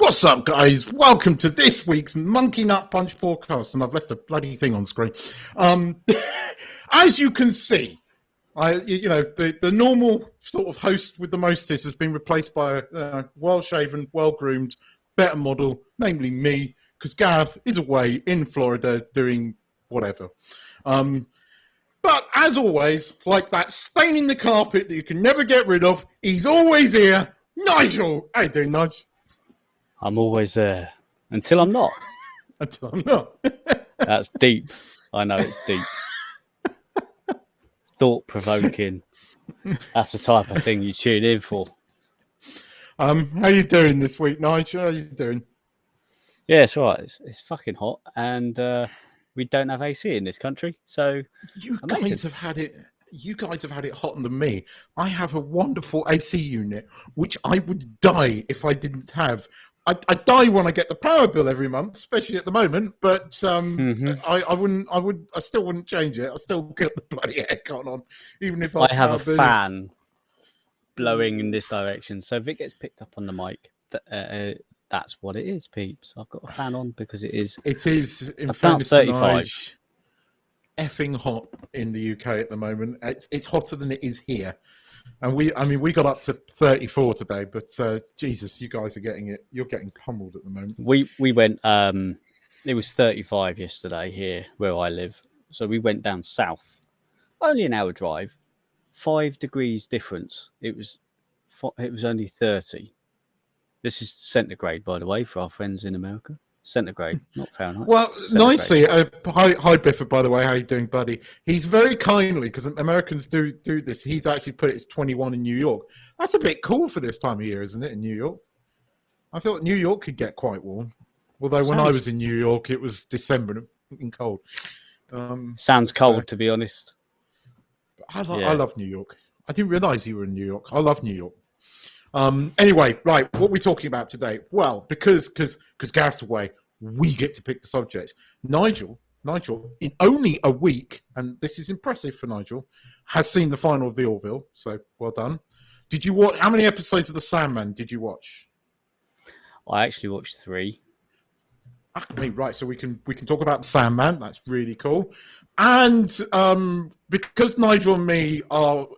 What's up, guys? Welcome to this week's Monkey Nut Punch podcast, and I've left a bloody thing on screen. As you can see, the normal sort of host with the mostest has been replaced by a well-shaven, well-groomed, better model, namely me, because Gav is away in Florida doing whatever. But as always, like that stain in the carpet that you can never get rid of, he's always here. Nigel! How you doing, Nige? I'm always there. Until I'm not. Until I'm not. That's deep. I know it's deep. Thought-provoking. That's the type of thing you tune in for. How you doing this week, Nige? How you doing? Yeah, it's all right. It's fucking hot, and we don't have AC in this country, so you amazing. guys have had it. You guys have had it hotter than me. I have a wonderful AC unit, which I would die if I didn't have. I die when I get the power bill every month, especially at the moment. But I still wouldn't change it. I still get the bloody aircon on, even if I have a fan blowing in this direction. So if it gets picked up on the mic, that's what it is, peeps. I've got a fan on because it is. It is in about 35. Effing hot in the UK at the moment. It's hotter than it is here. And we got up to 34 today, but Jesus, you guys are getting it. You're getting pummeled at the moment. We went. It was 35 yesterday here where I live, so we went down south. Only an hour drive, 5 degrees difference. It was only 30. This is centigrade, by the way, for our friends in America. Centigrade, not Fahrenheit. Well, nicely. Hi, Bifford, by the way. How you doing, buddy? He's very kindly, because Americans do this. He's actually put it's 21 in New York. That's a bit cool for this time of year, isn't it, in New York? I thought New York could get quite warm. Although when I was in New York, it was December and cold. Sounds cold, to be honest. I love New York. I didn't realise you were in New York. I love New York. Anyway, right, what are we talking about today? Well, because Gareth's away, we get to pick the subjects. Nigel, in only a week, and this is impressive for Nigel, has seen the final of the Orville, so well done. Did you watch? How many episodes of The Sandman did you watch? I actually watched 3. Right, so we can talk about The Sandman. That's really cool. And because Nigel and me are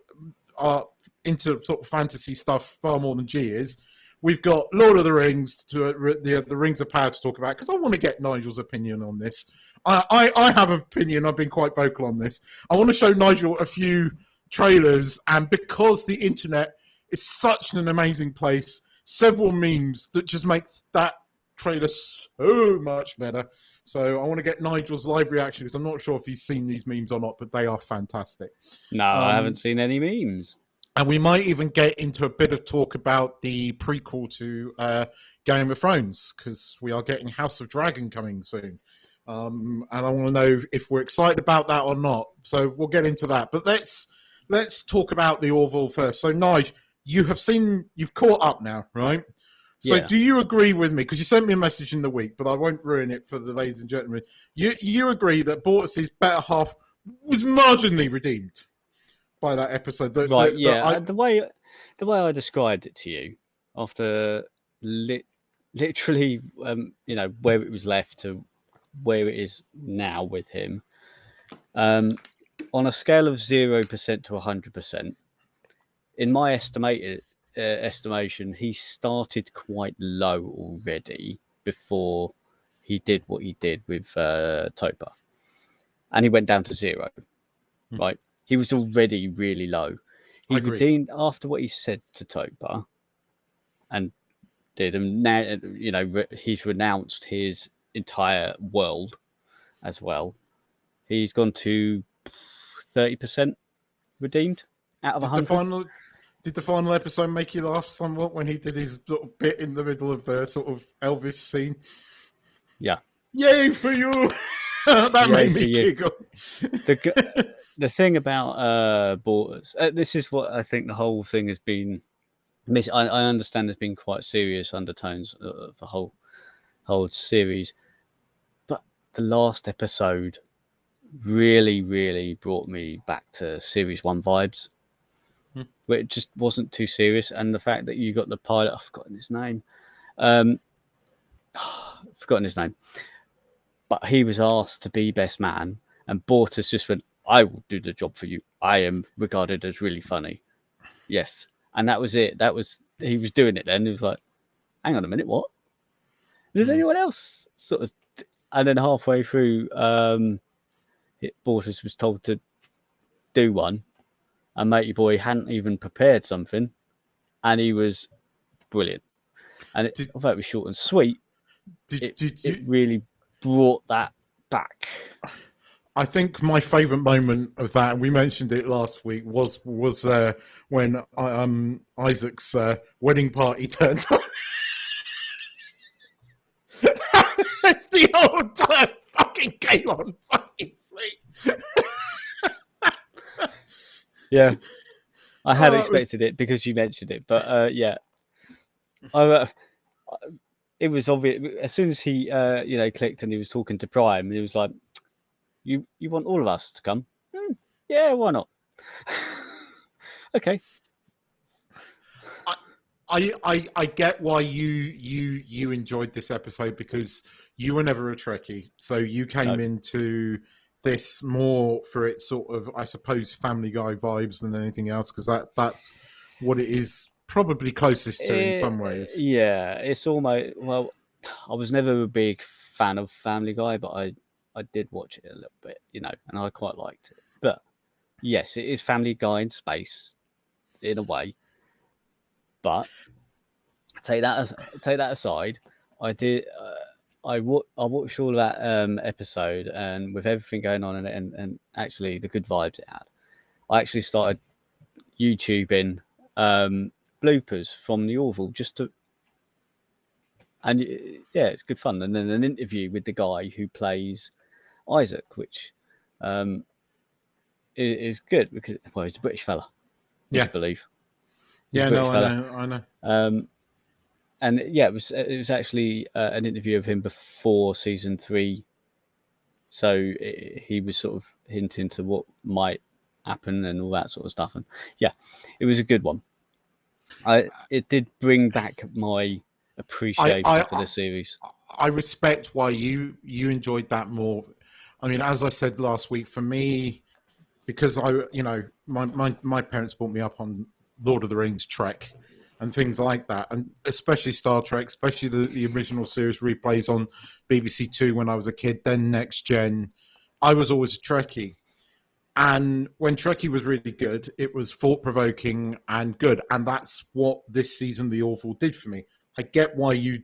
into sort of fantasy stuff far more than G is, we've got Lord of the Rings, the Rings of Power to talk about, because I want to get Nigel's opinion on this. I have an opinion. I've been quite vocal on this. I want to show Nigel a few trailers, and because the internet is such an amazing place, several memes that just make that trailer so much better. So I want to get Nigel's live reaction, because I'm not sure if he's seen these memes or not, but they are fantastic. No, I haven't seen any memes. And we might even get into a bit of talk about the prequel to Game of Thrones, because we are getting House of Dragon coming soon. And I want to know if we're excited about that or not. So we'll get into that. But let's talk about the Orville first. So, Nige, you've caught up now, right? So do you agree with me? Because you sent me a message in the week, but I won't ruin it for the ladies and gentlemen. You agree that Bortus's better half was marginally redeemed by that episode? The way I described it to you, after literally, where it was left to where it is now with him, on a scale of 0% to 100%, in my estimation, he started quite low already before he did what he did with Topa, and he went down to 0, right? He was already really low. He redeemed after what he said to Topa, and did, and now he's renounced his entire world as well. He's gone to 30% redeemed out of 100. Did the final episode make you laugh somewhat when he did his little bit in the middle of the sort of Elvis scene? Yeah. Yay for you! That made me giggle. The thing about Bortus, this is what I think the whole thing has been. I understand there's been quite serious undertones of the whole series, but the last episode really, really brought me back to Series 1 vibes. Where it just wasn't too serious, and the fact that you got the pilot, I've forgotten his name, forgotten his name, but he was asked to be best man, and Bortus just went, "I will do the job for you. I am regarded as really funny." Yes, and that was it. He was doing it then. He was like, "Hang on a minute, what? Did anyone else sort of?" And then halfway through, Bortus was told to do one, and Matey Boy hadn't even prepared something, and he was brilliant. And although it was short and sweet, it really brought that back. I think my favourite moment of that, and we mentioned it last week, was when Isaac's wedding party turned up. It's the old fucking Kalon fucking fleet. Yeah, I had expected it because you mentioned it, but yeah, it was obvious as soon as he clicked and he was talking to Prime, and he was like, "You want all of us to come? Yeah, why not?" Okay. I get why you enjoyed this episode, because you were never a Trekkie, so you came into this more for its sort of, I suppose, Family Guy vibes than anything else, because that's what it is probably closest to in some ways. Yeah, it's almost, well, I was never a big fan of Family Guy, but I did watch it a little bit, and I quite liked it. But yes, it is Family Guy in space, in a way. But take that aside, I did. I watched all of that episode, and with everything going on in it, and actually the good vibes it had, I actually started YouTubing bloopers from the Orville just to, and yeah, it's good fun. And then an interview with the guy who plays Isaac, which is good because, well, he's a British fella. I believe. Yeah, no, I know. And yeah, it was actually an interview of him before season 3, so he was sort of hinting to what might happen and all that sort of stuff. And yeah, it was a good one. It did bring back my appreciation for the series. I respect why you enjoyed that more. I mean, as I said last week, for me, because my parents brought me up on Lord of the Rings, Trek, and things like that, and especially Star Trek, especially the original series replays on BBC Two when I was a kid, then Next Gen. I was always a Trekkie. And when Trekkie was really good, it was thought-provoking and good. And that's what this season, The Orville, did for me. I get why you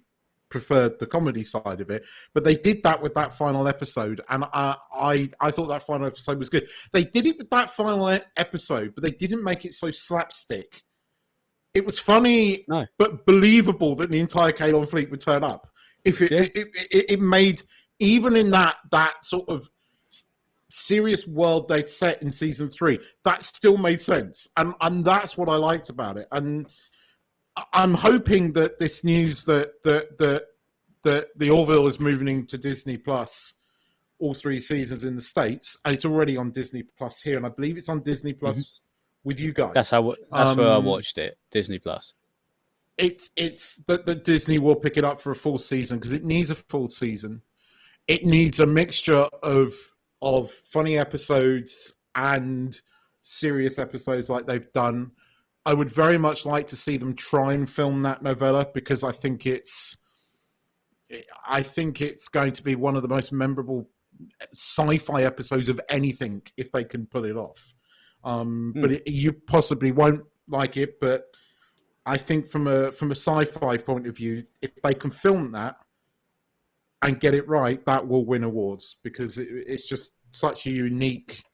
preferred the comedy side of it, but they did that with that final episode, and I thought that final episode was good. They did it with that final episode, but they didn't make it so slapstick. It was funny, but believable that the entire Kalon fleet would turn up. It made, even in that sort of serious world they'd set in season 3, that still made sense, and that's what I liked about it. And I'm hoping that this news that the Orville is moving to Disney Plus, all 3 seasons in the States, and it's already on Disney Plus here, and I believe it's on Disney Plus with you guys. That's where I watched it, Disney Plus. It's that Disney will pick it up for a full season, because it needs a full season. It needs a mixture of funny episodes and serious episodes like they've done. I would very much like to see them try and film that novella, because I think it's going to be one of the most memorable sci-fi episodes of anything if they can pull it off. But you possibly won't like it, but I think from a sci-fi point of view, if they can film that and get it right, that will win awards, because it's just such a unique,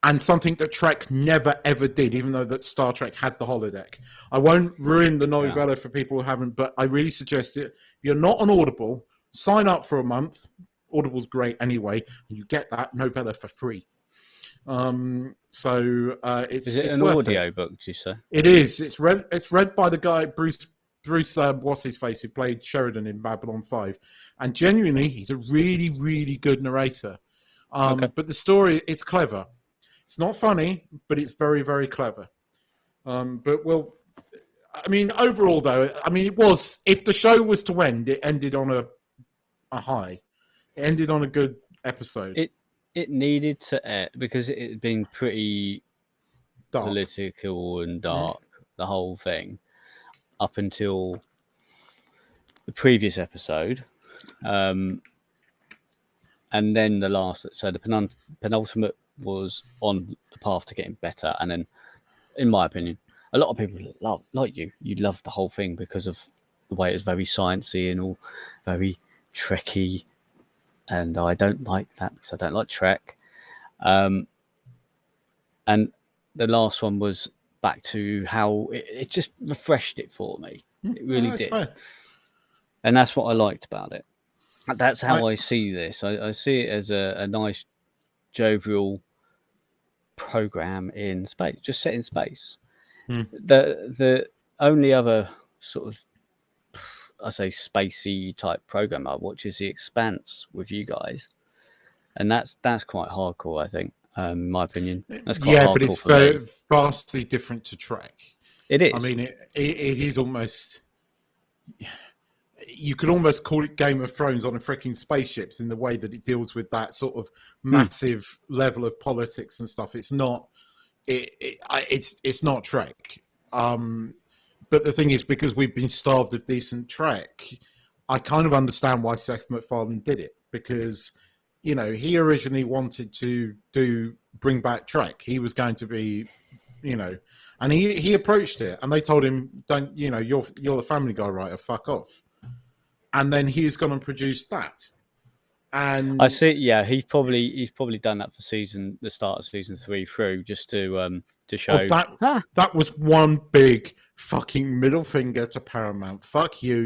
and something that Trek never ever did, even though that Star Trek had the holodeck. I won't ruin the novella for people who haven't, but I really suggest it. If you're not on Audible, sign up for a month. Audible's great anyway, and you get that novella for free. Is it an audiobook, do you say? It is. It's read by the guy Bruce what's his face, who played Sheridan in Babylon 5, and genuinely he's a really, really good narrator. But the story, it's clever. It's not funny, but it's very, very clever. But I mean, overall though, I mean, it was, if the show was to end, it ended on a high. It ended on a good episode. It needed to air because it had been pretty Dark. political and dark, the whole thing, up until the previous episode. And then the last, so the penultimate was on the path to getting better. And then, in my opinion, a lot of people love, like you love the whole thing because of the way it was very sciencey and all very Trekky. And I don't like that because I don't like Trek. And the last one was back to how it just refreshed it for me. It really did. Fair. And that's what I liked about it. That's how I see this. I see it as a nice, jovial program in space, just set in space. The only other sort of, I say, spacey type program I watch is The Expanse with you guys, and that's quite hardcore, I think, in my opinion. That's quite hardcore, but it's very vastly different to Trek. It is. I mean, it is almost. You could almost call it Game of Thrones on a freaking spaceships in the way that it deals with that sort of massive level of politics and stuff. It's not. It's not Trek. But the thing is, because we've been starved of decent Trek, I kind of understand why Seth MacFarlane did it, because, you know, he originally wanted to bring back Trek. He was going to be, you know, and he approached it, and they told him, "Don't, you know, you're the Family Guy writer, fuck off." And then he's gone and produced that. And I see. Yeah, he's probably done that for the start of season 3 through, just to show that was one big fucking middle finger to Paramount. Fuck you.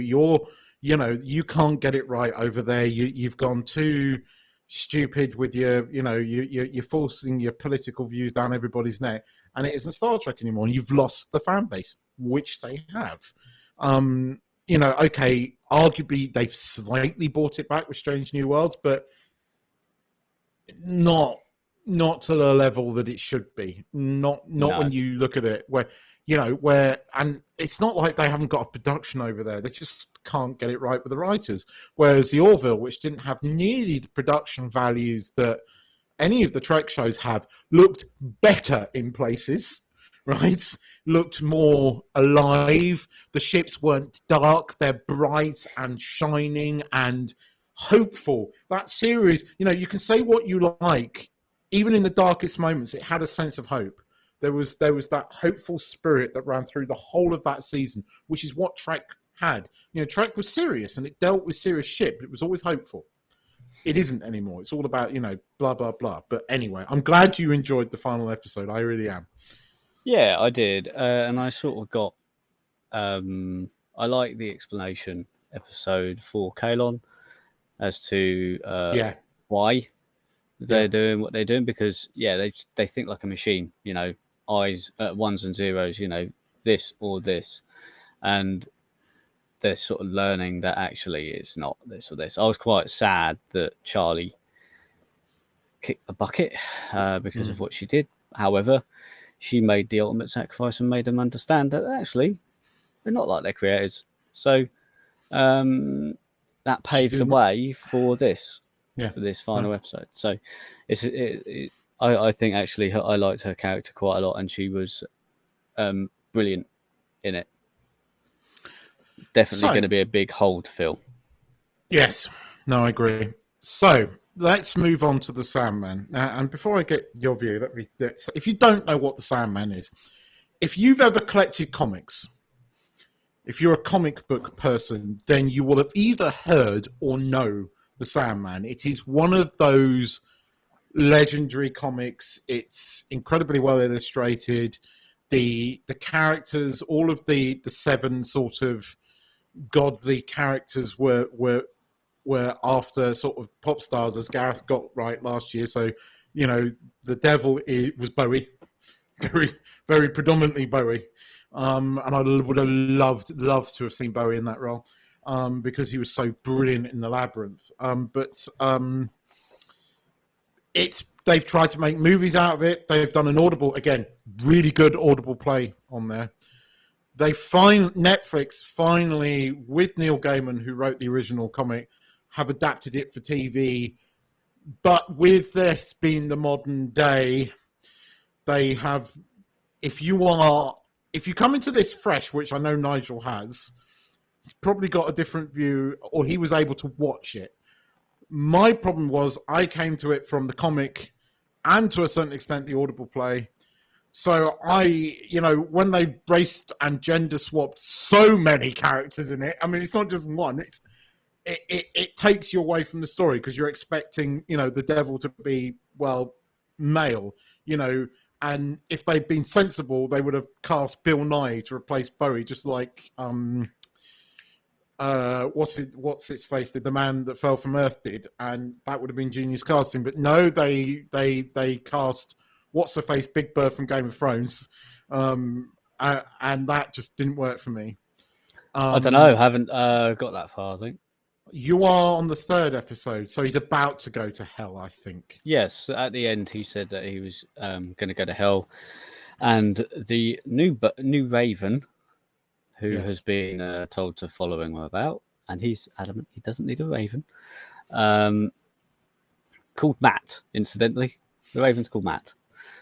You know, you can't get it right over there. You've gone too stupid with your, you know, you're forcing your political views down everybody's neck, and it isn't Star Trek anymore. And you've lost the fan base, which they have. You know, okay, arguably they've slightly brought it back with Strange New Worlds, but not to the level that it should be. Not when you look at it, and it's not like they haven't got a production over there. They just can't get it right with the writers. Whereas the Orville, which didn't have nearly the production values that any of the Trek shows have, looked better in places, right? Looked more alive. The ships weren't dark. They're bright and shining and hopeful. That series, you know, you can say what you like. Even in the darkest moments, it had a sense of hope. There was that hopeful spirit that ran through the whole of that season, which is what Trek had. You know, Trek was serious and it dealt with serious shit, but it was always hopeful. It isn't anymore. It's all about, you know, blah, blah, blah. But anyway, I'm glad you enjoyed the final episode. I really am. Yeah, I did. And I sort of got... I like the explanation episode for Kalon as to why they're doing what they're doing, because they think like a machine, you know, eyes, ones and zeros, you know, this or this, and they're sort of learning that actually it's not this or this. I was quite sad that Charlie kicked the bucket because of what she did. However, she made the ultimate sacrifice and made them understand that actually they're not like their creators. So that paved the way for this. For this final episode. So I think actually I liked her character quite a lot, and she was brilliant in it. Definitely going to be a big hold, Phil. Yes, no, I agree. So let's move on to the Sandman. And before I get your view, if you don't know what the Sandman is, if you've ever collected comics, if you're a comic book person, then you will have either heard or know the Sandman. It is one of those legendary comics. It's incredibly well illustrated. The characters, all of the 7 sort of godly characters were after sort of pop stars, as Gareth got right last year. So, you know, the devil was Bowie, very, very predominantly Bowie. And I would have loved to have seen Bowie in that role. Because he was so brilliant in the Labyrinth. They've tried to make movies out of it. They've done an Audible, again, really good Audible play on there. Netflix finally, with Neil Gaiman, who wrote the original comic, have adapted it for TV. But with this being the modern day, they have. If you come into this fresh, which I know Nigel has, he's probably got a different view, or he was able to watch it. My problem was I came to it from the comic, and to a certain extent the Audible play. So when they raced and gender swapped so many characters in it, I mean, it's not just one. It takes you away from the story because you're expecting, the devil to be, well, male, and if they'd been sensible, they would have cast Bill Nye to replace Bowie, just like what's its face did, the man that fell from Earth did, and that would have been genius casting. But no, they cast what's her face, Big Bird from Game of Thrones, and that just didn't work for me. I don't know. Haven't got that far, I think. You are on the 3rd episode, so he's about to go to hell, I think. Yes, at the end he said that he was going to go to hell, and the new Raven, who has been told to follow him about, and he's adamant he doesn't need a Raven, called Matt, incidentally. The Raven's called Matt.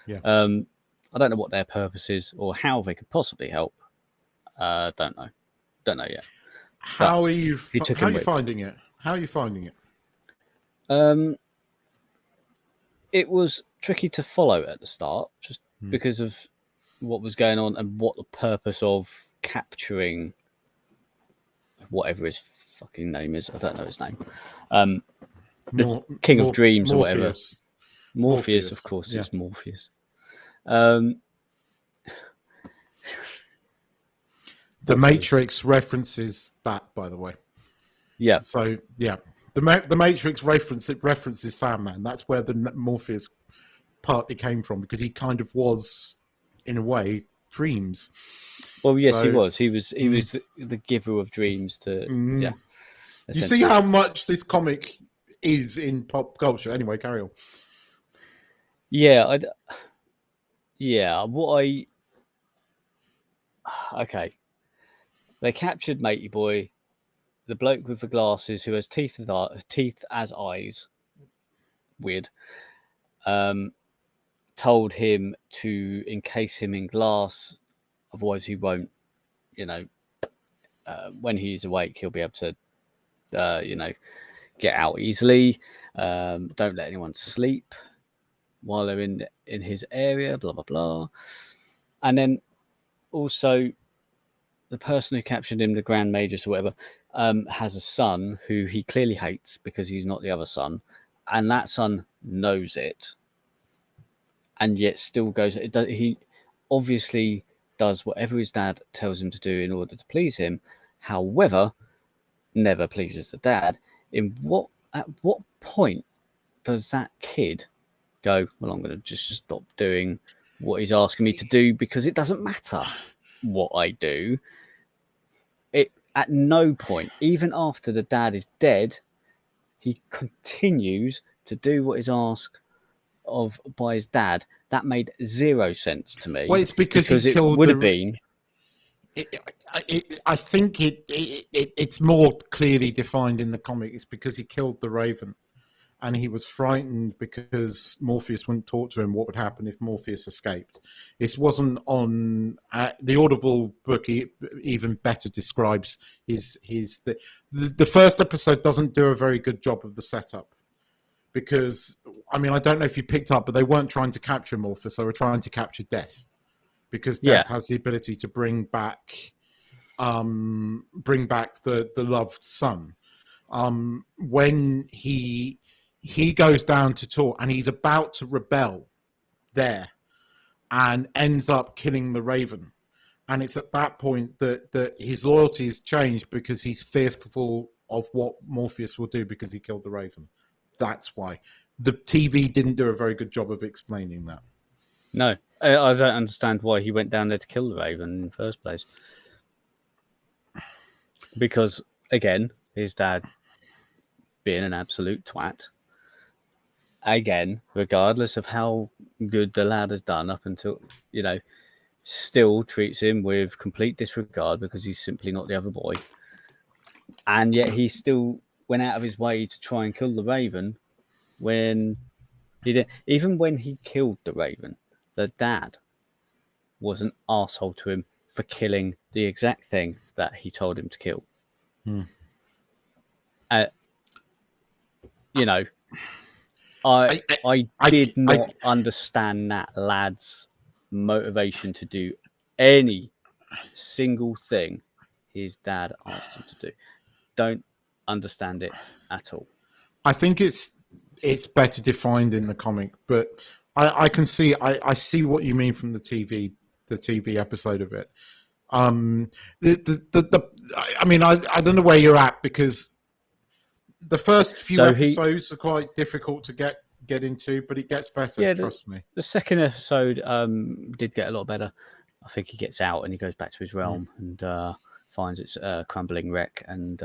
Yeah. I don't know what their purpose is or how they could possibly help. Don't know yet. How are you finding it? How are you finding it? It was tricky to follow at the start, just because of what was going on and what the purpose of capturing whatever his fucking name is. I don't know his name. The King of Dreams or whatever. Morpheus, of course, it's Morpheus. The Matrix references that, by the way. Yeah. So the Matrix references Sandman. That's where the Morpheus partly came from, because he kind of was, in a way, dreams. Well, yes, he was. He was the giver of dreams to. Yeah. You see how much this comic is in pop culture. Anyway, carry on. Yeah. Okay. They captured Matey Boy, the bloke with the glasses who has teeth as eyes. Weird. Told him to encase him in glass, otherwise he won't. When he's awake, he'll be able to, get out easily. Don't let anyone sleep while they're in his area. Blah blah blah. And then also, the person who captured him, the Grand Magus or whatever, has a son who he clearly hates because he's not the other son, and that son knows it, and yet still goes. He obviously does whatever his dad tells him to do in order to please him. However, never pleases the dad. At what point does that kid go, well, I'm going to just stop doing what he's asking me to do because it doesn't matter what I do? At no point, even after the dad is dead, he continues to do what is asked of by his dad. That made zero sense to me. Well, it's because it would have been. I think it's more clearly defined in the comic. It's because he killed the Raven, and he was frightened because Morpheus wouldn't talk to him. What would happen if Morpheus escaped? This wasn't on the Audible book. Even better describes the first episode doesn't do a very good job of the setup, because I don't know if you picked up, but they weren't trying to capture Morpheus. They were trying to capture Death, because Death has the ability to bring back the loved son. When he goes down to talk, and he's about to rebel there, and ends up killing the Raven. And it's at that point that his loyalty has changed, because he's fearful of what Morpheus will do because he killed the Raven. That's why. The TV didn't do a very good job of explaining that. No, I don't understand why he went down there to kill the Raven in the first place. Because, again, his dad being an absolute twat. Again, regardless of how good the lad has done up until, still treats him with complete disregard because he's simply not the other boy. And yet he still went out of his way to try and kill the Raven when he did. Even when he killed the Raven, the dad was an arsehole to him for killing the exact thing that he told him to kill. You know, I did not understand that lad's motivation to do any single thing his dad asked him to do. Don't understand it at all. I think it's better defined in the comic, but I can see I see what you mean from the TV episode of it. I mean, I don't know where you're at, because the first few episodes are quite difficult to get into, but it gets better. Trust me. The second episode did get a lot better. I think he gets out and he goes back to his realm and finds it's a crumbling wreck and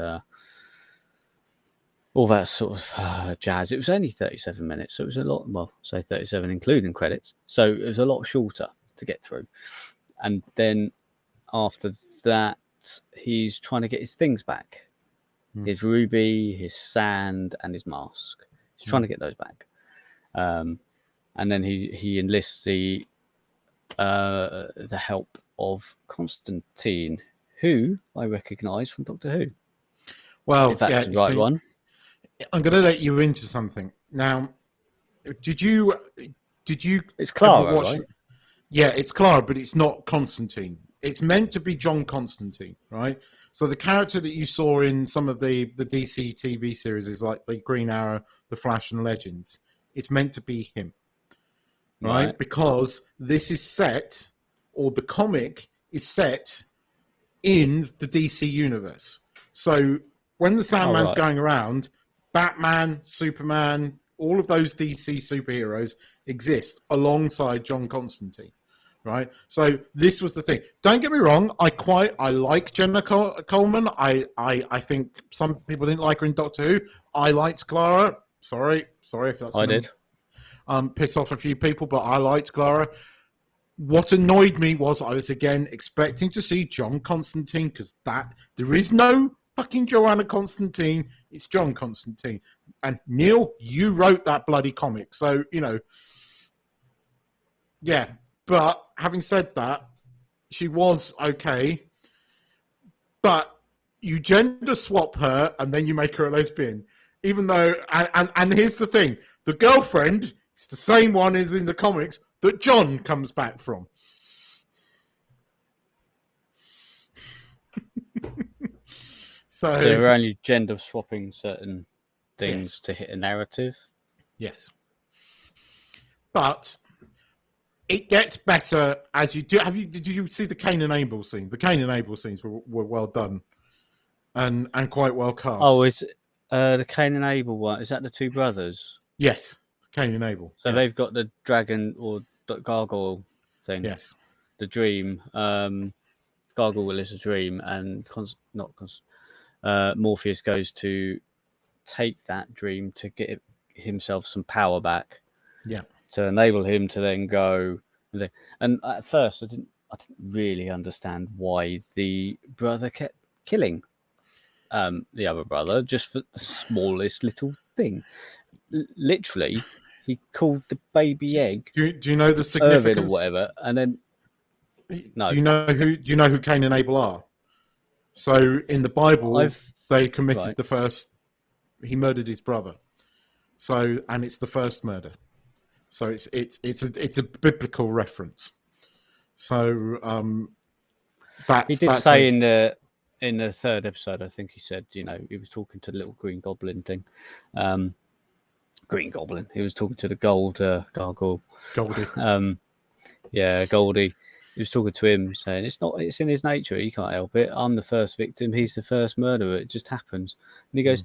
all that sort of jazz. It was only 37 minutes, so it was a lot. Well, say 37 including credits, so it was a lot shorter to get through. And then after that, he's trying to get his things back. His ruby, his sand, and his mask. He's trying to get those back. And then he enlists the help of Constantine, who I recognise from Doctor Who. Well, if that's the right one. I'm going to let you into something now. Did you? It's Clara, right? Yeah, it's Clara, but it's not Constantine. It's meant to be John Constantine, right? So the character that you saw in some of the DC TV series is like the Green Arrow, the Flash, and Legends. It's meant to be him, right? Because this is set, or the comic is set in the DC universe. So when the Sandman's going around, Batman, Superman, all of those DC superheroes exist alongside John Constantine. Right, so this was the thing. Don't get me wrong. I like Jenna Coleman. I think some people didn't like her in Doctor Who. I liked Clara. Sorry if that's piss off a few people, but I liked Clara. What annoyed me was I was again expecting to see John Constantine, because there is no fucking Joanna Constantine. It's John Constantine. And Neil, you wrote that bloody comic, so yeah. But having said that, she was okay. But you gender swap her and then you make her a lesbian. Even though, and here's the thing, the girlfriend is the same one as in the comics that John comes back from. So they're only gender swapping certain things to hit a narrative. Yes. But it gets better as you do. Did you see the Cain and Abel scene? The Cain and Abel scenes were well done, and quite well cast. Oh, it's the Cain and Abel one. Is that the two brothers? Yes, Cain and Abel. So they've got the dragon or the gargoyle thing. Yes, the dream. Gargoyle is a dream, and Morpheus goes to take that dream to get himself some power back. Yeah. To enable him to then go, and at first I didn't really understand why the brother kept killing the other brother just for the smallest little thing. Literally, he called the baby egg. Do you know the significance Orville or whatever? And then no. Do you know who Cain and Abel are? So in the Bible, they committed the first. He murdered his brother. So and it's the first murder. So it's a biblical reference. So he did say in the third episode, I think he said, he was talking to the little green goblin thing. Green goblin. He was talking to the gargoyle. Goldie. Yeah, Goldie. He was talking to him, saying it's in his nature. He can't help it. I'm the first victim. He's the first murderer. It just happens. And he goes.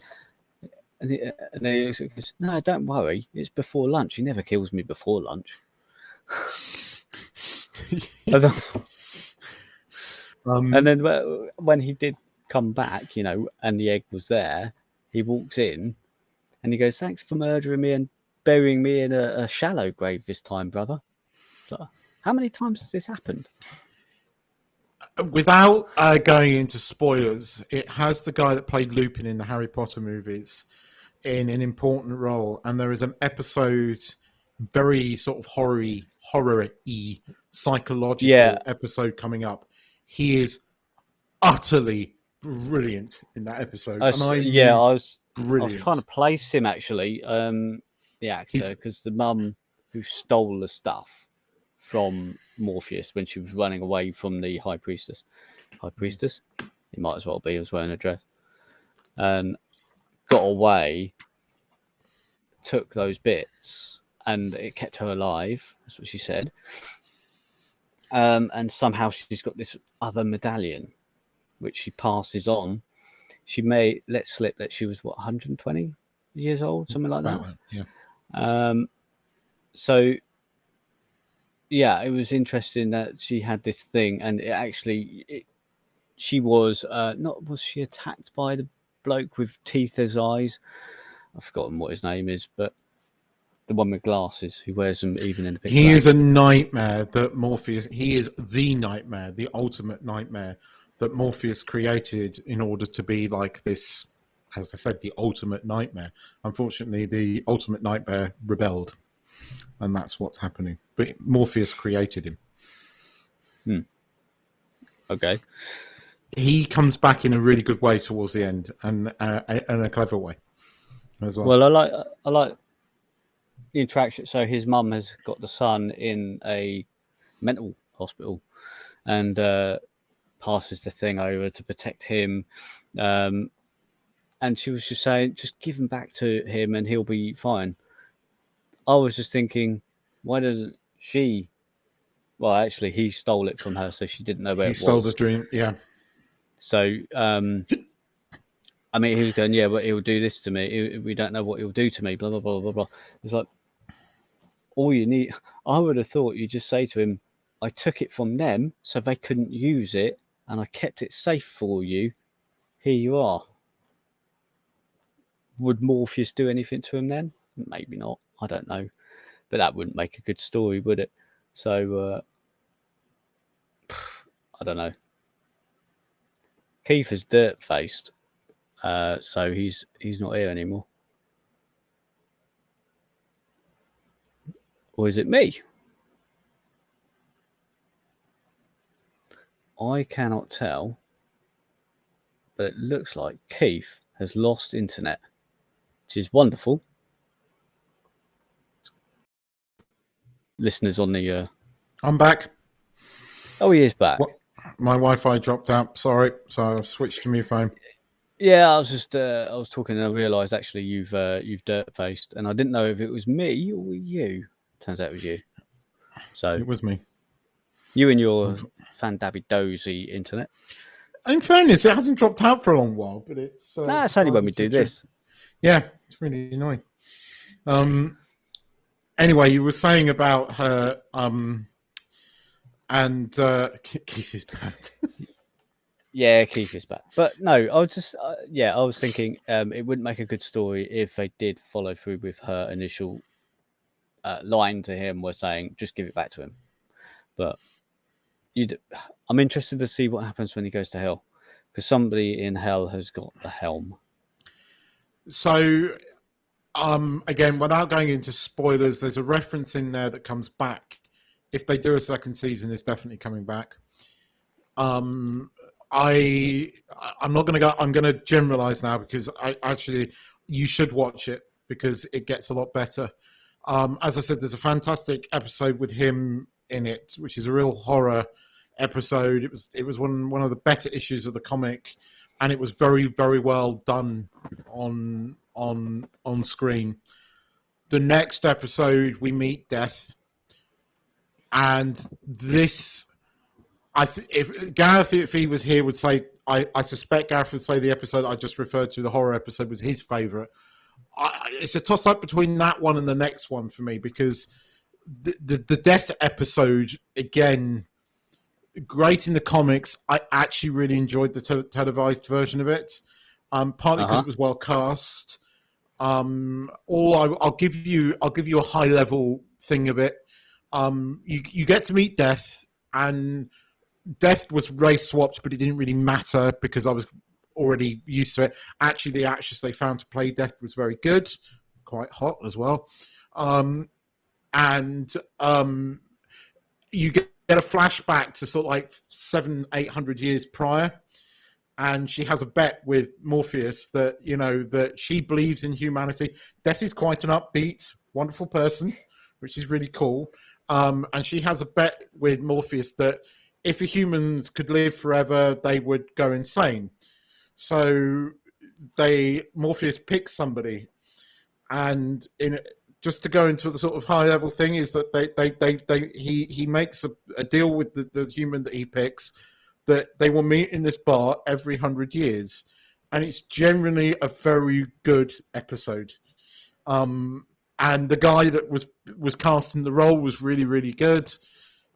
And then he goes, no, don't worry. It's before lunch. He never kills me before lunch. And then when he did come back, and the egg was there, he walks in and he goes, thanks for murdering me and burying me in a shallow grave this time, brother. So, how many times has this happened? Without going into spoilers, it has the guy that played Lupin in the Harry Potter movies in an important role, and there is an episode, very sort of horror-y, psychological episode coming up. He is utterly brilliant in that episode, and I mean, I was brilliant. trying to place him actually, the actor, because the mum who stole the stuff from Morpheus when she was running away from the high priestess, it might as well be, was wearing a dress, and got away, took those bits, and it kept her alive. That's what she said. And somehow she's got this other medallion, which she passes on. She may let slip that she was 120 years old, something like that. Yeah. So yeah, it was interesting that she had this thing, and she was was she attacked by the bloke with teeth as eyes? I've forgotten what his name is, but the one with glasses who wears them even in the pitch. He is a nightmare that Morpheus. He is the nightmare, the ultimate nightmare that Morpheus created in order to be like this. As I said, the ultimate nightmare. Unfortunately, the ultimate nightmare rebelled, and that's what's happening. But Morpheus created him. Okay. He comes back in a really good way towards the end, and a clever way as well. Well, I like the interaction. So his mum has got the son in a mental hospital, and passes the thing over to protect him. And she was just saying, just give him back to him and he'll be fine. I was just thinking, why doesn't she? Well, actually, he stole it from her, so she didn't know where it was. He stole the dream, yeah. So, I mean, he was going, yeah, but he'll do this to me. We don't know what he'll do to me, blah, blah, blah, blah, blah. It's like, all you need, I would have thought you just say to him, I took it from them so they couldn't use it, and I kept it safe for you. Here you are. Would Morpheus do anything to him then? Maybe not. I don't know. But that wouldn't make a good story, would it? So, I don't know. Keith is dirt-faced, so he's not here anymore. Or is it me? I cannot tell, but it looks like Keith has lost internet, which is wonderful. Listeners on the... I'm back. Oh, he is back. What? My Wi-Fi dropped out. Sorry, so I've switched to my phone. Yeah, I was just I was talking and I realised actually you've dirt-faced, and I didn't know if it was me or you. Turns out it was you. So it was me. You and your fan-dabby-dozy internet. In fairness, it hasn't dropped out for a long while, but it's... it's only when we do this. Yeah, it's really annoying. Anyway, you were saying about her, and Keith is bad. Yeah, Keith is back. But no, I was just, I was thinking it wouldn't make a good story if they did follow through with her initial line to him, was saying, just give it back to him. But I'm interested to see what happens when he goes to hell, because somebody in hell has got the helm. So, again, without going into spoilers, there's a reference in there that comes back. If they do a second season, it's definitely coming back. I'm not going to go. I'm going to generalize now, because you should watch it, because it gets a lot better. As I said, there's a fantastic episode with him in it, which is a real horror episode. It was one of the better issues of the comic, and it was very, very well done on screen. The next episode, we meet Death, and this. If Gareth, if he was here, would say, I suspect Gareth would say the episode I just referred to, the horror episode, was his favourite. It's a toss-up between that one and the next one for me, because the Death episode, again, great in the comics. I actually really enjoyed the televised version of it, partly because it was well cast. I'll give you a high-level thing of it. You get to meet Death, and Death was race swapped, but it didn't really matter because I was already used to it. Actually, the actress they found to play Death was very good, quite hot as well. And you get a flashback to sort of like 700-800 years prior, and she has a bet with Morpheus that that she believes in humanity. Death is quite an upbeat, wonderful person, which is really cool. And she has a bet with Morpheus that if humans could live forever, they would go insane. So Morpheus picks somebody, and just to go into the sort of high level thing is that he makes a deal with the human that he picks that they will meet in this bar every 100 years, and it's generally a very good episode. And the guy that was cast in the role was really, really good.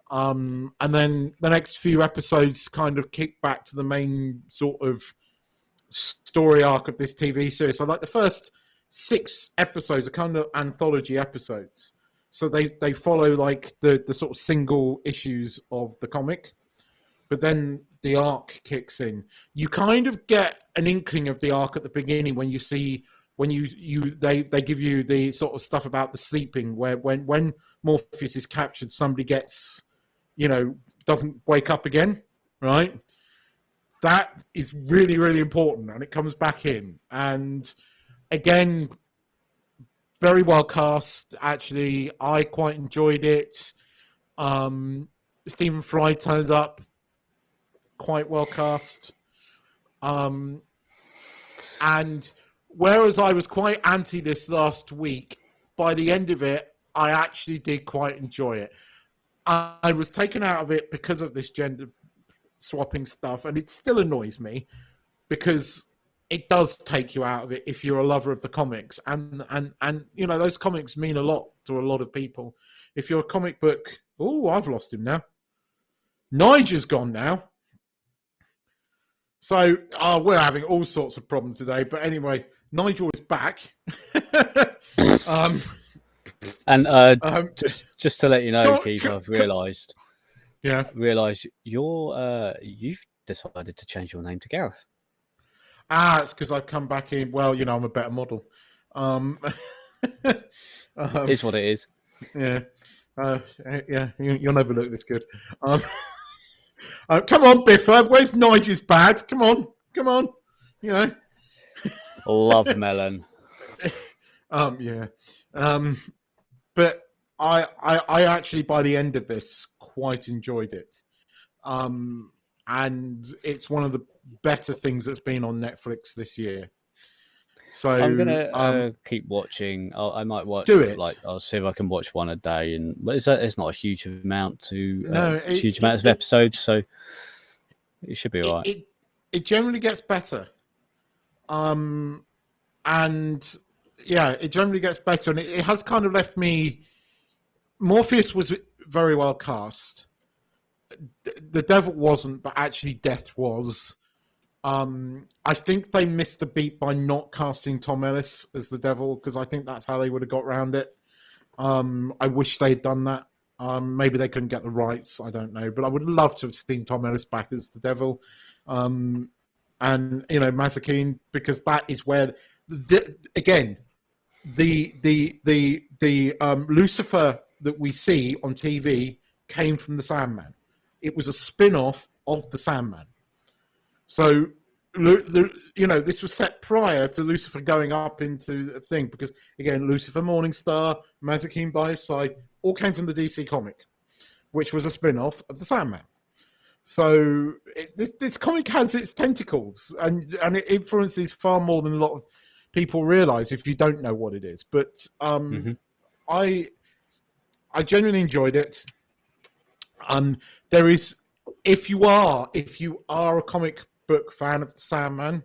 And then the next few episodes kind of kick back to the main sort of story arc of this TV series. So like the first 6 episodes are kind of anthology episodes. So they follow like the sort of single issues of the comic. But then the arc kicks in. You kind of get an inkling of the arc at the beginning when you see they give you the sort of stuff about the sleeping, where when Morpheus is captured, somebody gets, doesn't wake up again, right? That is really, really important, and it comes back in. And again, very well cast. Actually, I quite enjoyed it. Stephen Fry turns up, quite well cast. And whereas I was quite anti this last week, by the end of it, I actually did quite enjoy it. I was taken out of it because of this gender swapping stuff, and it still annoys me because it does take you out of it if you're a lover of the comics, and those comics mean a lot to a lot of people. If you're a comic book, I've lost him now. Nige's gone now. So we're having all sorts of problems today, but anyway, Nigel is back. Just to let you know, Keith, I've realised. Yeah. You've decided to change your name to Gareth. It's because I've come back in. Well, I'm a better model. Is what it is. Yeah. You'll never look this good. Come on, Biffa. Where's Nige's bad? Come on. Love melon. Yeah. But I actually, by the end of this, quite enjoyed it. And it's one of the better things that's been on Netflix this year. So I'm gonna keep watching. I might watch. Do it. I'll see if I can watch one a day. But it's not a huge amount of episodes, so it should be all right. It generally gets better. And yeah, it generally gets better, and it has kind of left me. Morpheus was very well cast. The Devil wasn't, but actually Death was. I think they missed a beat by not casting Tom Ellis as the Devil, because I think that's how they would have got around it. I wish they'd done that. Maybe they couldn't get the rights, I don't know. But I would love to have seen Tom Ellis back as the Devil. And, Mazikeen, because that is where, the Lucifer that we see on TV came from the Sandman. It was a spin-off of the Sandman. So, this was set prior to Lucifer going up into the thing, because, again, Lucifer Morningstar, Mazikeen by his side, all came from the DC comic, which was a spin-off of the Sandman. So, this comic has its tentacles, and it influences far more than a lot of people realise if you don't know what it is. But I genuinely enjoyed it. There is, if you are a comic book fan of the Sandman,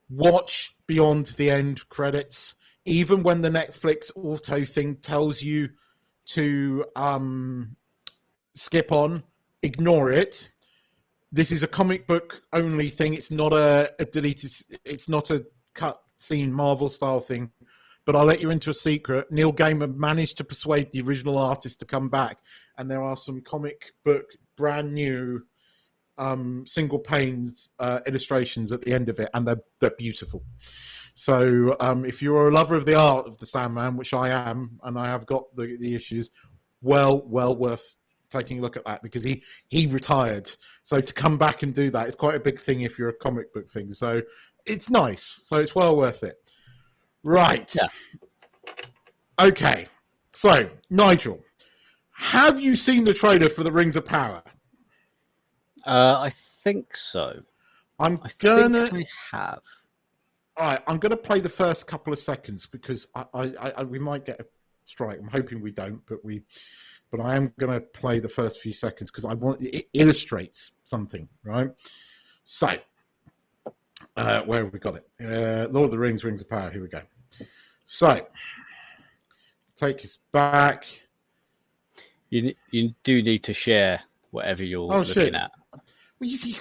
watch beyond the end credits. Even when the Netflix auto thing tells you to skip on, ignore it. This is a comic book only thing. It's not a deleted. It's not a cut scene Marvel style thing. But I'll let you into a secret. Neil Gaiman managed to persuade the original artist to come back, and there are some comic book brand new single panes illustrations at the end of it, and they're beautiful. So if you're a lover of the art of the Sandman, which I am, and I have got the issues, well worth taking a look at that, because he retired. So to come back and do that is quite a big thing if you're a comic book thing. So it's nice. So it's well worth it. Right. Yeah. Okay. So, Nigel, have you seen the trailer for the Rings of Power? I think so. I think I have. All right, I'm gonna play the first couple of seconds because we might get a strike. I'm hoping we don't, but I am gonna play the first few seconds because it illustrates something, right? So, where have we got it? Lord of the Rings, Rings of Power. Here we go. So, take us back. You do need to share whatever you're looking at. Well, you see,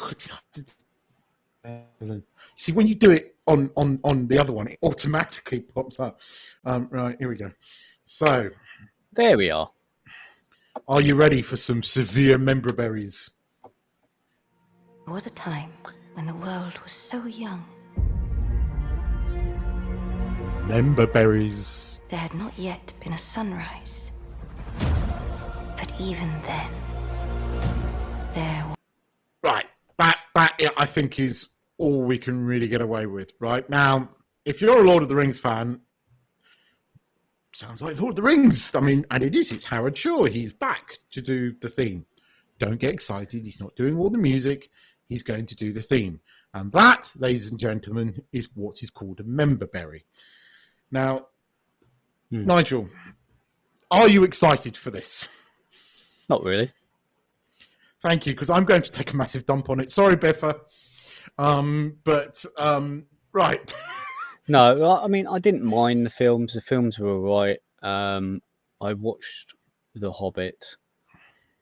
when you do it on the other one, it automatically pops up. Right, here we go. So, there we are. Are you ready for some severe member berries? There was a time when the world was so young. Member berries. There had not yet been a sunrise. But even then, there was... Right, that I think is all we can really get away with. Right now, if you're a Lord of the Rings fan, sounds like Lord of the Rings. I mean, and it is. It's Howard Shore. He's back to do the theme. Don't get excited. He's not doing all the music. He's going to do the theme. And that, ladies and gentlemen, is what is called a member berry. Now, Nigel, are you excited for this? Not really. Thank you, because I'm going to take a massive dump on it. Sorry, Biffa. Right. No, I mean, I didn't mind the films. The films were all right. I watched The Hobbit,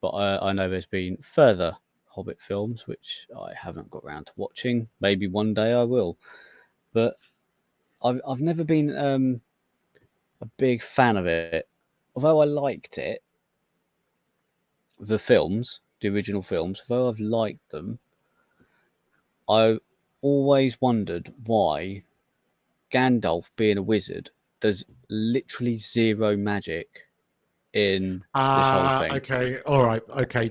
but I know there's been further Hobbit films, which I haven't got around to watching. Maybe one day I will. But I've never been a big fan of it. Although I liked it, the films, the original films, although I've liked them, I always wondered why Gandalf, being a wizard, does literally zero magic in this whole thing. Okay, all right, okay.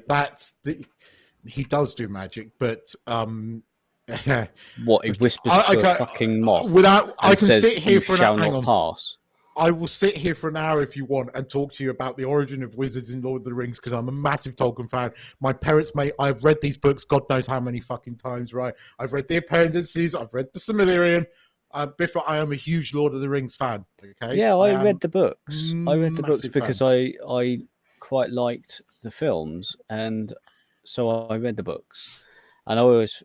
He does do magic, but what, he whispers to a fucking moth? I can says, sit here for shall an hour. not pass. I will sit here for an hour if you want and talk to you about the origin of wizards in Lord of the Rings, because I'm a massive Tolkien fan. My parents, mate, I've read these books God knows how many fucking times, right? I've read the Appendices, I've read the Silmarillion. Biffa, I am a huge Lord of the Rings fan. Okay. Yeah, I read the books. I read the books because fan. I quite liked the films, and so I read the books. And I always,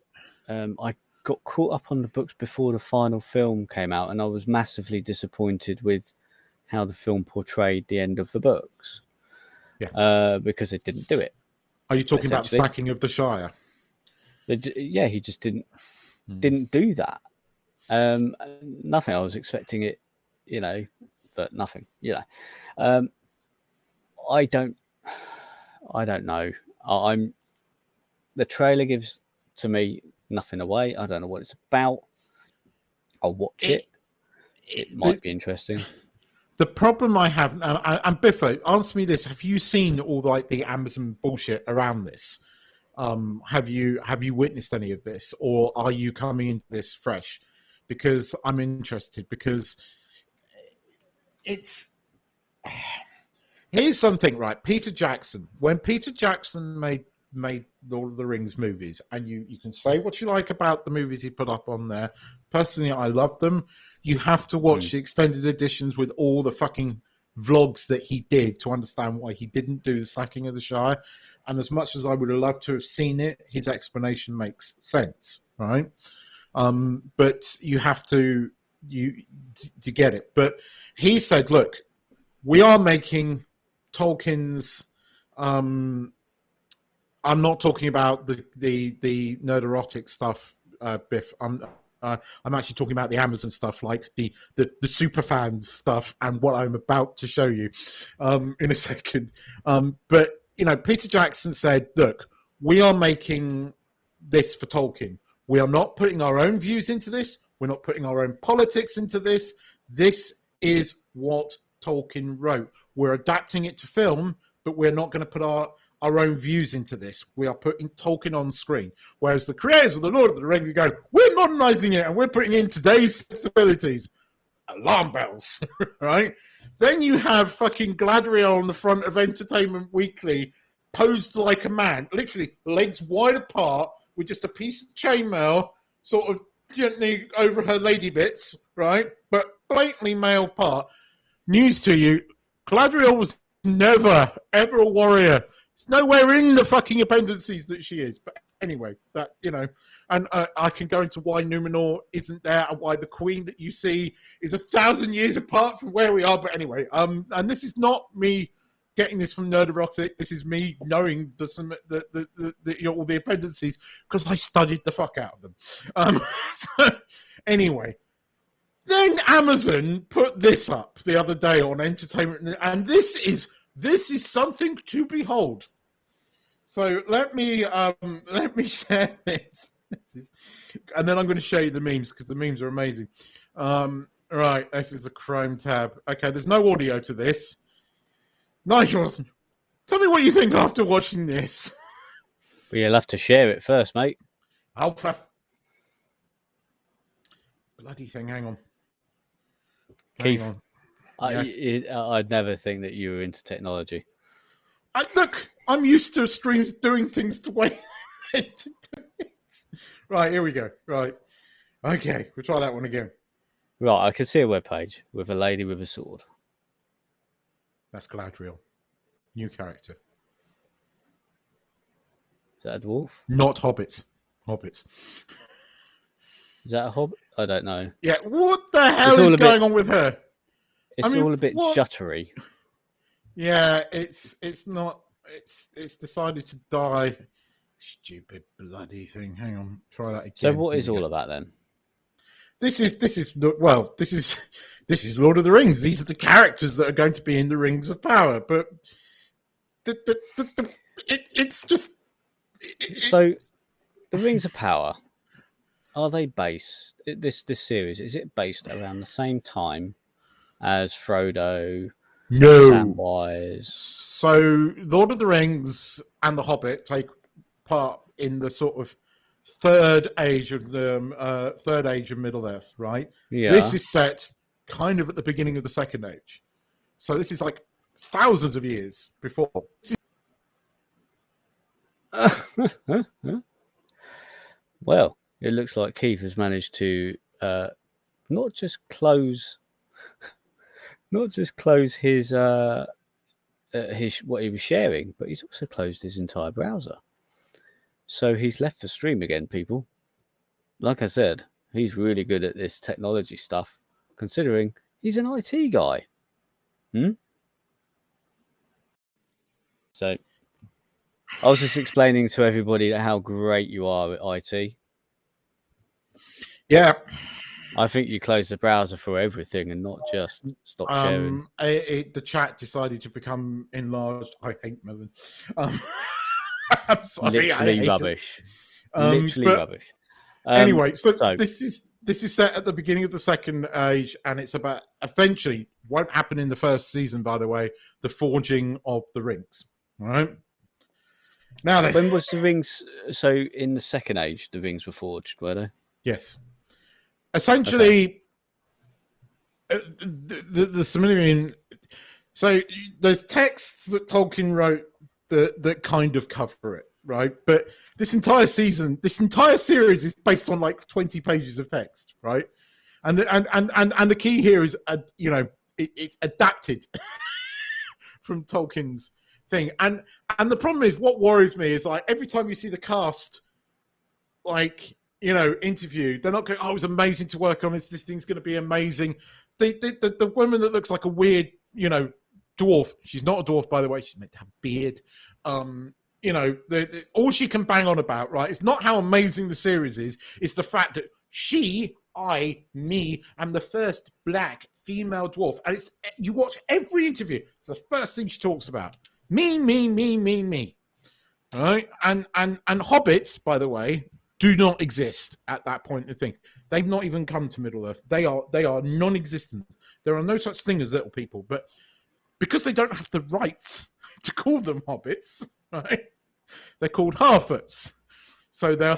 I got caught up on the books before the final film came out, and I was massively disappointed with how the film portrayed the end of the books. Yeah. Because it didn't do it. Are you talking about the sacking of the Shire? Yeah, he just didn't do that. Nothing. I was expecting it, but nothing. I don't know. The trailer gives to me nothing away. I don't know what it's about. I'll watch it. It might be interesting. The problem I have, and Biffa, answer me this: have you seen all the Amazon bullshit around this? Have you witnessed any of this, or are you coming into this fresh? Because I'm interested. Because here's something, right? Peter Jackson. When Peter Jackson made Lord of the Rings movies, and you can say what you like about the movies he put up on there. Personally, I love them. You have to watch the extended editions with all the fucking vlogs that he did to understand why he didn't do the sacking of the Shire. And as much as I would have loved to have seen it, his explanation makes sense, right? But you have to get it. But he said, look, we are making Tolkien's. I'm not talking about the nerderotic stuff, Biff. I'm actually talking about the Amazon stuff, like the super fans stuff, and what I'm about to show you in a second. But Peter Jackson said, "Look, we are making this for Tolkien. We are not putting our own views into this. We're not putting our own politics into this. This is what Tolkien wrote. We're adapting it to film, but we're not going to put our own views into this. We are putting Tolkien on screen. Whereas the creators of The Lord of the Rings go, we're modernizing it and we're putting in today's sensibilities. Alarm bells, right? Then you have fucking Gladriel on the front of Entertainment Weekly, posed like a man, literally legs wide apart, with just a piece of chainmail sort of gently over her lady bits, right? But blatantly male part. News to you, Gladriel was never, ever a warrior. It's nowhere in the fucking appendices that she is. But anyway, that, you know, and I can go into why Numenor isn't there and why the Queen that you see is 1,000 years apart from where we are. But anyway, and this is not me getting this from Nerderotic. This is me knowing all the appendices because I studied the fuck out of them. So anyway, then Amazon put this up the other day on Entertainment, and this is something to behold. So let me share this. And then I'm going to show you the memes because the memes are amazing. Right, this is a Chrome tab. Okay, there's no audio to this. Nigel, tell me what you think after watching this. Well, you'll have to share it first, mate. Alpha. Bloody thing, hang on. Keith, Hang on. Yes. I'd never think that you were into technology. Look, I'm used to streams doing things the way they're meant to do it. Right, here we go. Right. Okay, we'll try that one again. Right, I can see a webpage with a lady with a sword. That's Gladriel. New character. Is that a dwarf? Not hobbits. Hobbits. Is that a hobbit? I don't know. Yeah, what the hell is going on with her? It's all a bit juttery. Yeah, it's not. It's decided to die. Stupid bloody thing. Hang on, try that again. So what is all of that then? This is Lord of the Rings. These are the characters that are going to be in the Rings of Power. But it's just. So, the Rings of Power, are they based? This series, is it based around the same time as Frodo? No. Samwise. So, Lord of the Rings and The Hobbit take part in the sort of third age of Middle Earth, right? Yeah. This is set kind of at the beginning of the Second Age, so this is like thousands of years before. Well, it looks like Keith has managed to not just close his what he was sharing, but he's also closed his entire browser. So he's left the stream again, people. Like I said, he's really good at this technology stuff, considering he's an IT guy. So I was just explaining to everybody how great you are at IT. Yeah. I think you close the browser for everything and not just stop sharing. The chat decided to become enlarged. I hate Melon. I'm sorry. Literally rubbish. Literally rubbish. Anyway, so this is set at the beginning of the Second Age, and it's about eventually won't happen in the first season, by the way, the forging of the rings. All right. Now, when was the rings? So in the Second Age, the rings were forged, were they? Yes. Essentially, the Silmarillion. So there's texts that Tolkien wrote that kind of cover it, right? But this entire series is based on like 20 pages of text, right? And the key here is, it's adapted from Tolkien's thing. And the problem is, what worries me is like every time you see the cast, like, interview, they're not going, oh, it was amazing to work on this. This thing's going to be amazing. The woman that looks like a weird, dwarf. She's not a dwarf, by the way. She's meant to have a beard. All she can bang on about, right, is not how amazing the series is. It's the fact that me, am the first black female dwarf. And you watch every interview. It's the first thing she talks about. Me. All right? And hobbits, by the way, do not exist at that point in the thing. They've not even come to Middle Earth. They are non-existent. There are no such thing as little people, but because they don't have the rights to call them hobbits, right? They're called halfers. So they're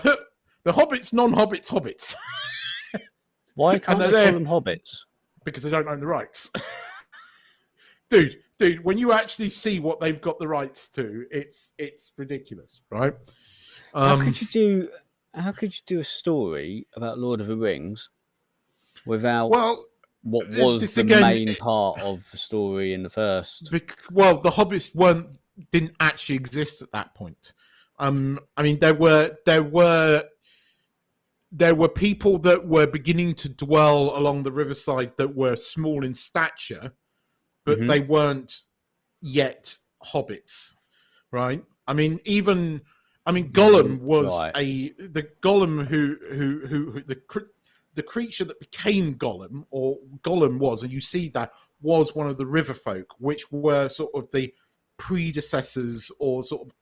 hobbits, non-hobbits, hobbits. Why can't they call them hobbits? Because they don't own the rights. Dude, when you actually see what they've got the rights to, it's ridiculous, right? How could you do a story about Lord of the Rings without what was the main part of the story in the first? Well, the hobbits didn't actually exist at that point. I mean, there were people that were beginning to dwell along the riverside that were small in stature, but they weren't yet hobbits, right? I mean, Gollum was the Gollum who the creature that became Gollum, or Gollum was, and you see that was one of the river folk, which were sort of the predecessors or sort of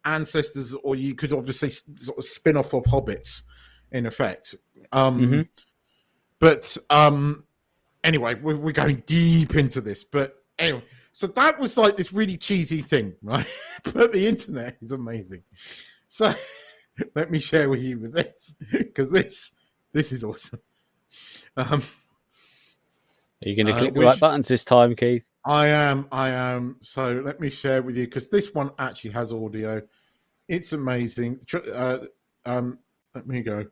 ancestors, or you could obviously sort of spin off of hobbits in effect. But anyway, we're going deep into this, but anyway, so that was like this really cheesy thing, right? But the internet is amazing. So let me share with you this, because this is awesome. Are you going to click the right buttons this time, Keith? I am. So let me share with you, because this one actually has audio. It's amazing. Let me go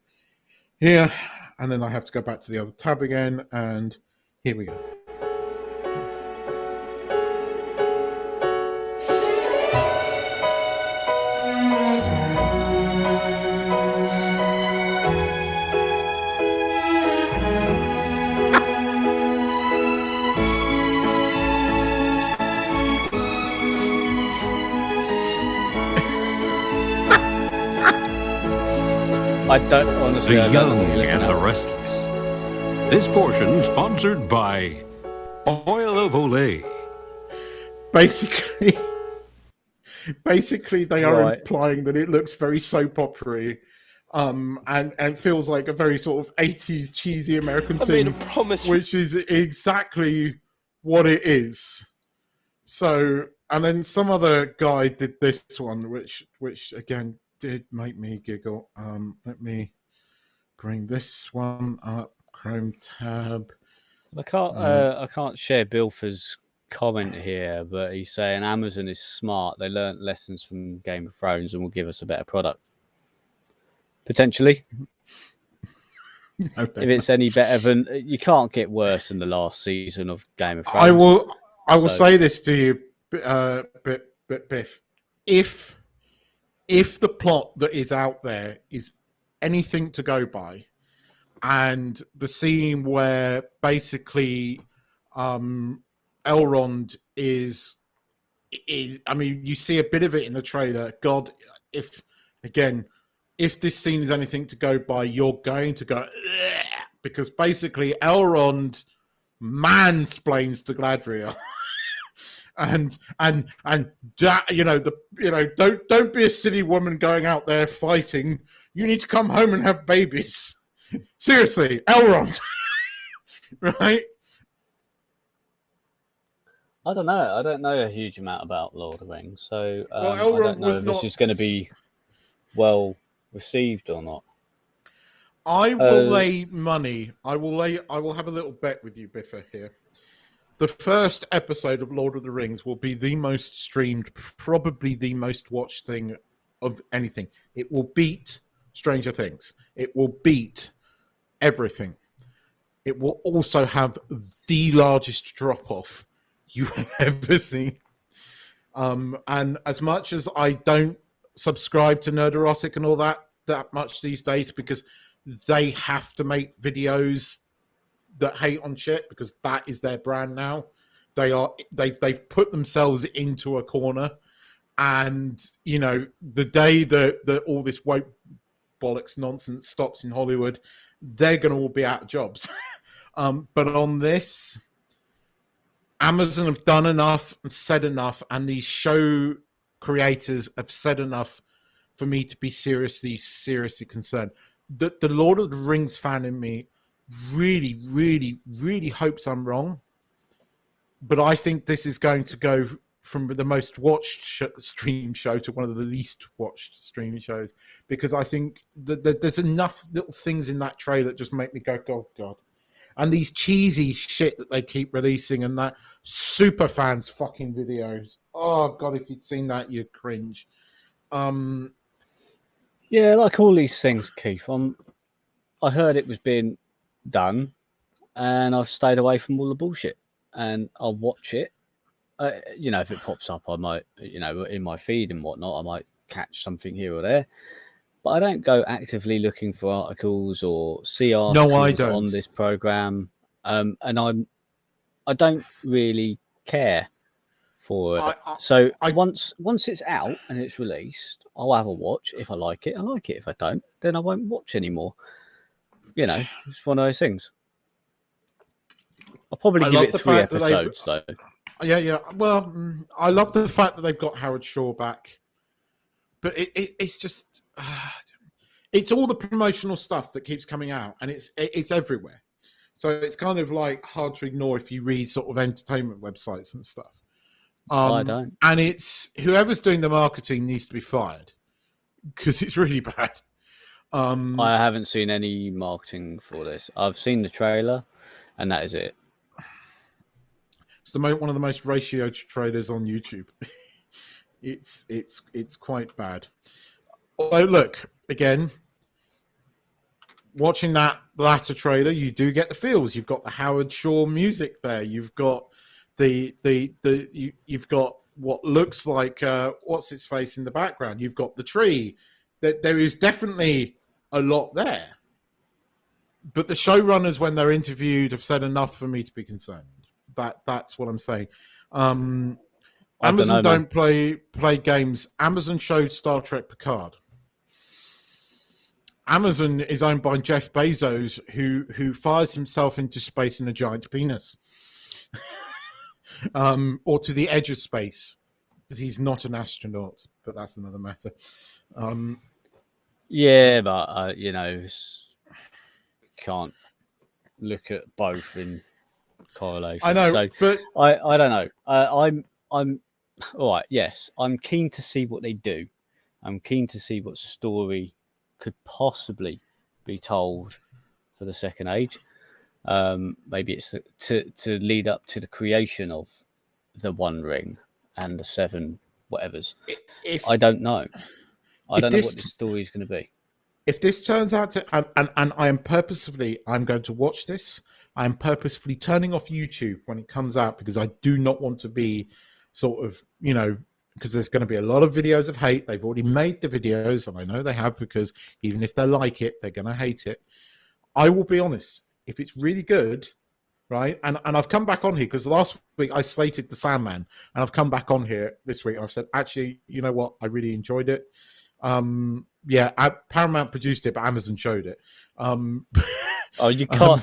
here, and then I have to go back to the other tab again, and here we go. I don't honestly. The Young and the Restless. This portion sponsored by Oil of Olay. Basically, they are implying that it looks very soap opera-y, and feels like a very sort of 80s cheesy American thing, which is exactly what it is. So, and then some other guy did this one, which again did make me giggle. Let me bring this one up. Chrome tab. I can't share Bilfer's comment here, but he's saying Amazon is smart. They learnt lessons from Game of Thrones and will give us a better product. Potentially. If it's any better than, you can't get worse than the last season of Game of Thrones. I will say this to you, Biff. If the plot that is out there is anything to go by, and the scene where basically Elrond is, I mean, you see a bit of it in the trailer. God, if this scene is anything to go by, you're going to go, because basically Elrond mansplains to Galadriel. and don't be a silly woman going out there fighting. You need to come home and have babies. Seriously, Elrond. Right? I don't know. I don't know a huge amount about Lord of the Rings, so Elrond I don't know if this is going to be well received or not. I will lay money. I will have a little bet with you, Biffa, here. The first episode of Lord of the Rings will be the most streamed, probably the most watched thing of anything. It will beat Stranger Things. It will beat everything. It will also have the largest drop-off you have ever seen. And as much as I don't subscribe to Nerderotic and all that much these days, because they have to make videos that hate on shit, because that is their brand now. They've put themselves into a corner, and the day that all this woke bollocks nonsense stops in Hollywood, they're going to all be out of jobs. But on this, Amazon have done enough and said enough, and these show creators have said enough for me to be seriously concerned. The Lord of the Rings fan in me really, really, really hopes I'm wrong. But I think this is going to go from the most watched stream show to one of the least watched streaming shows, because I think that there's enough little things in that trailer that just make me go, oh God. And these cheesy shit that they keep releasing, and that super fans fucking videos. Oh God, if you'd seen that, you'd cringe. Yeah, like all these things, Keith. I heard it was being done, and I've stayed away from all the bullshit. And I'll watch it. You know, if it pops up, I might, you know, in my feed and whatnot, I might catch something here or there. But I don't go actively looking for articles or see articles on this program. And I don't really care for it. Once it's out and it's released, I'll have a watch. If I like it, I like it. If I don't, then I won't watch anymore. You know, it's one of those things. I'll probably give it 3 episodes, though. Yeah. Well, I love the fact that they've got Howard Shaw back, but it's just it's all the promotional stuff that keeps coming out, and it's everywhere. So it's kind of like hard to ignore if you read sort of entertainment websites and stuff. I don't. And it's whoever's doing the marketing needs to be fired, because it's really bad. I haven't seen any marketing for this. I've seen the trailer, and that is it. It's one of the most ratioed trailers on YouTube. It's quite bad. Although, look, again, watching that latter trailer, you do get the feels. You've got the Howard Shaw music there. You've got you've got what looks like what's its face in the background. You've got the tree. There is definitely a lot there. But the showrunners, when they're interviewed, have said enough for me to be concerned. That's what I'm saying. Amazon don't play games. Amazon showed Star Trek Picard. Amazon is owned by Jeff Bezos, who fires himself into space in a giant penis, or to the edge of space, because he's not an astronaut. But that's another matter. Yeah, but you know, can't look at both in correlation. I know, so but I don't know. I'm all right. Yes, I'm keen to see what they do. I'm keen to see what story could possibly be told for the Second Age. Maybe it's to lead up to the creation of the One Ring and the 7 whatevers. I don't know. I don't know what this story is going to be. If this turns out to, and I'm going to watch this. I'm purposefully turning off YouTube when it comes out, because I do not want to be sort of, you know, because there's going to be a lot of videos of hate. They've already made the videos, and I know they have, because even if they like it, they're going to hate it. I will be honest. If it's really good, right, and I've come back on here because last week I slated The Sandman, and I've come back on here this week and I've said, actually, you know what, I really enjoyed it. Yeah, Paramount produced it, but Amazon showed it. Oh, you can't.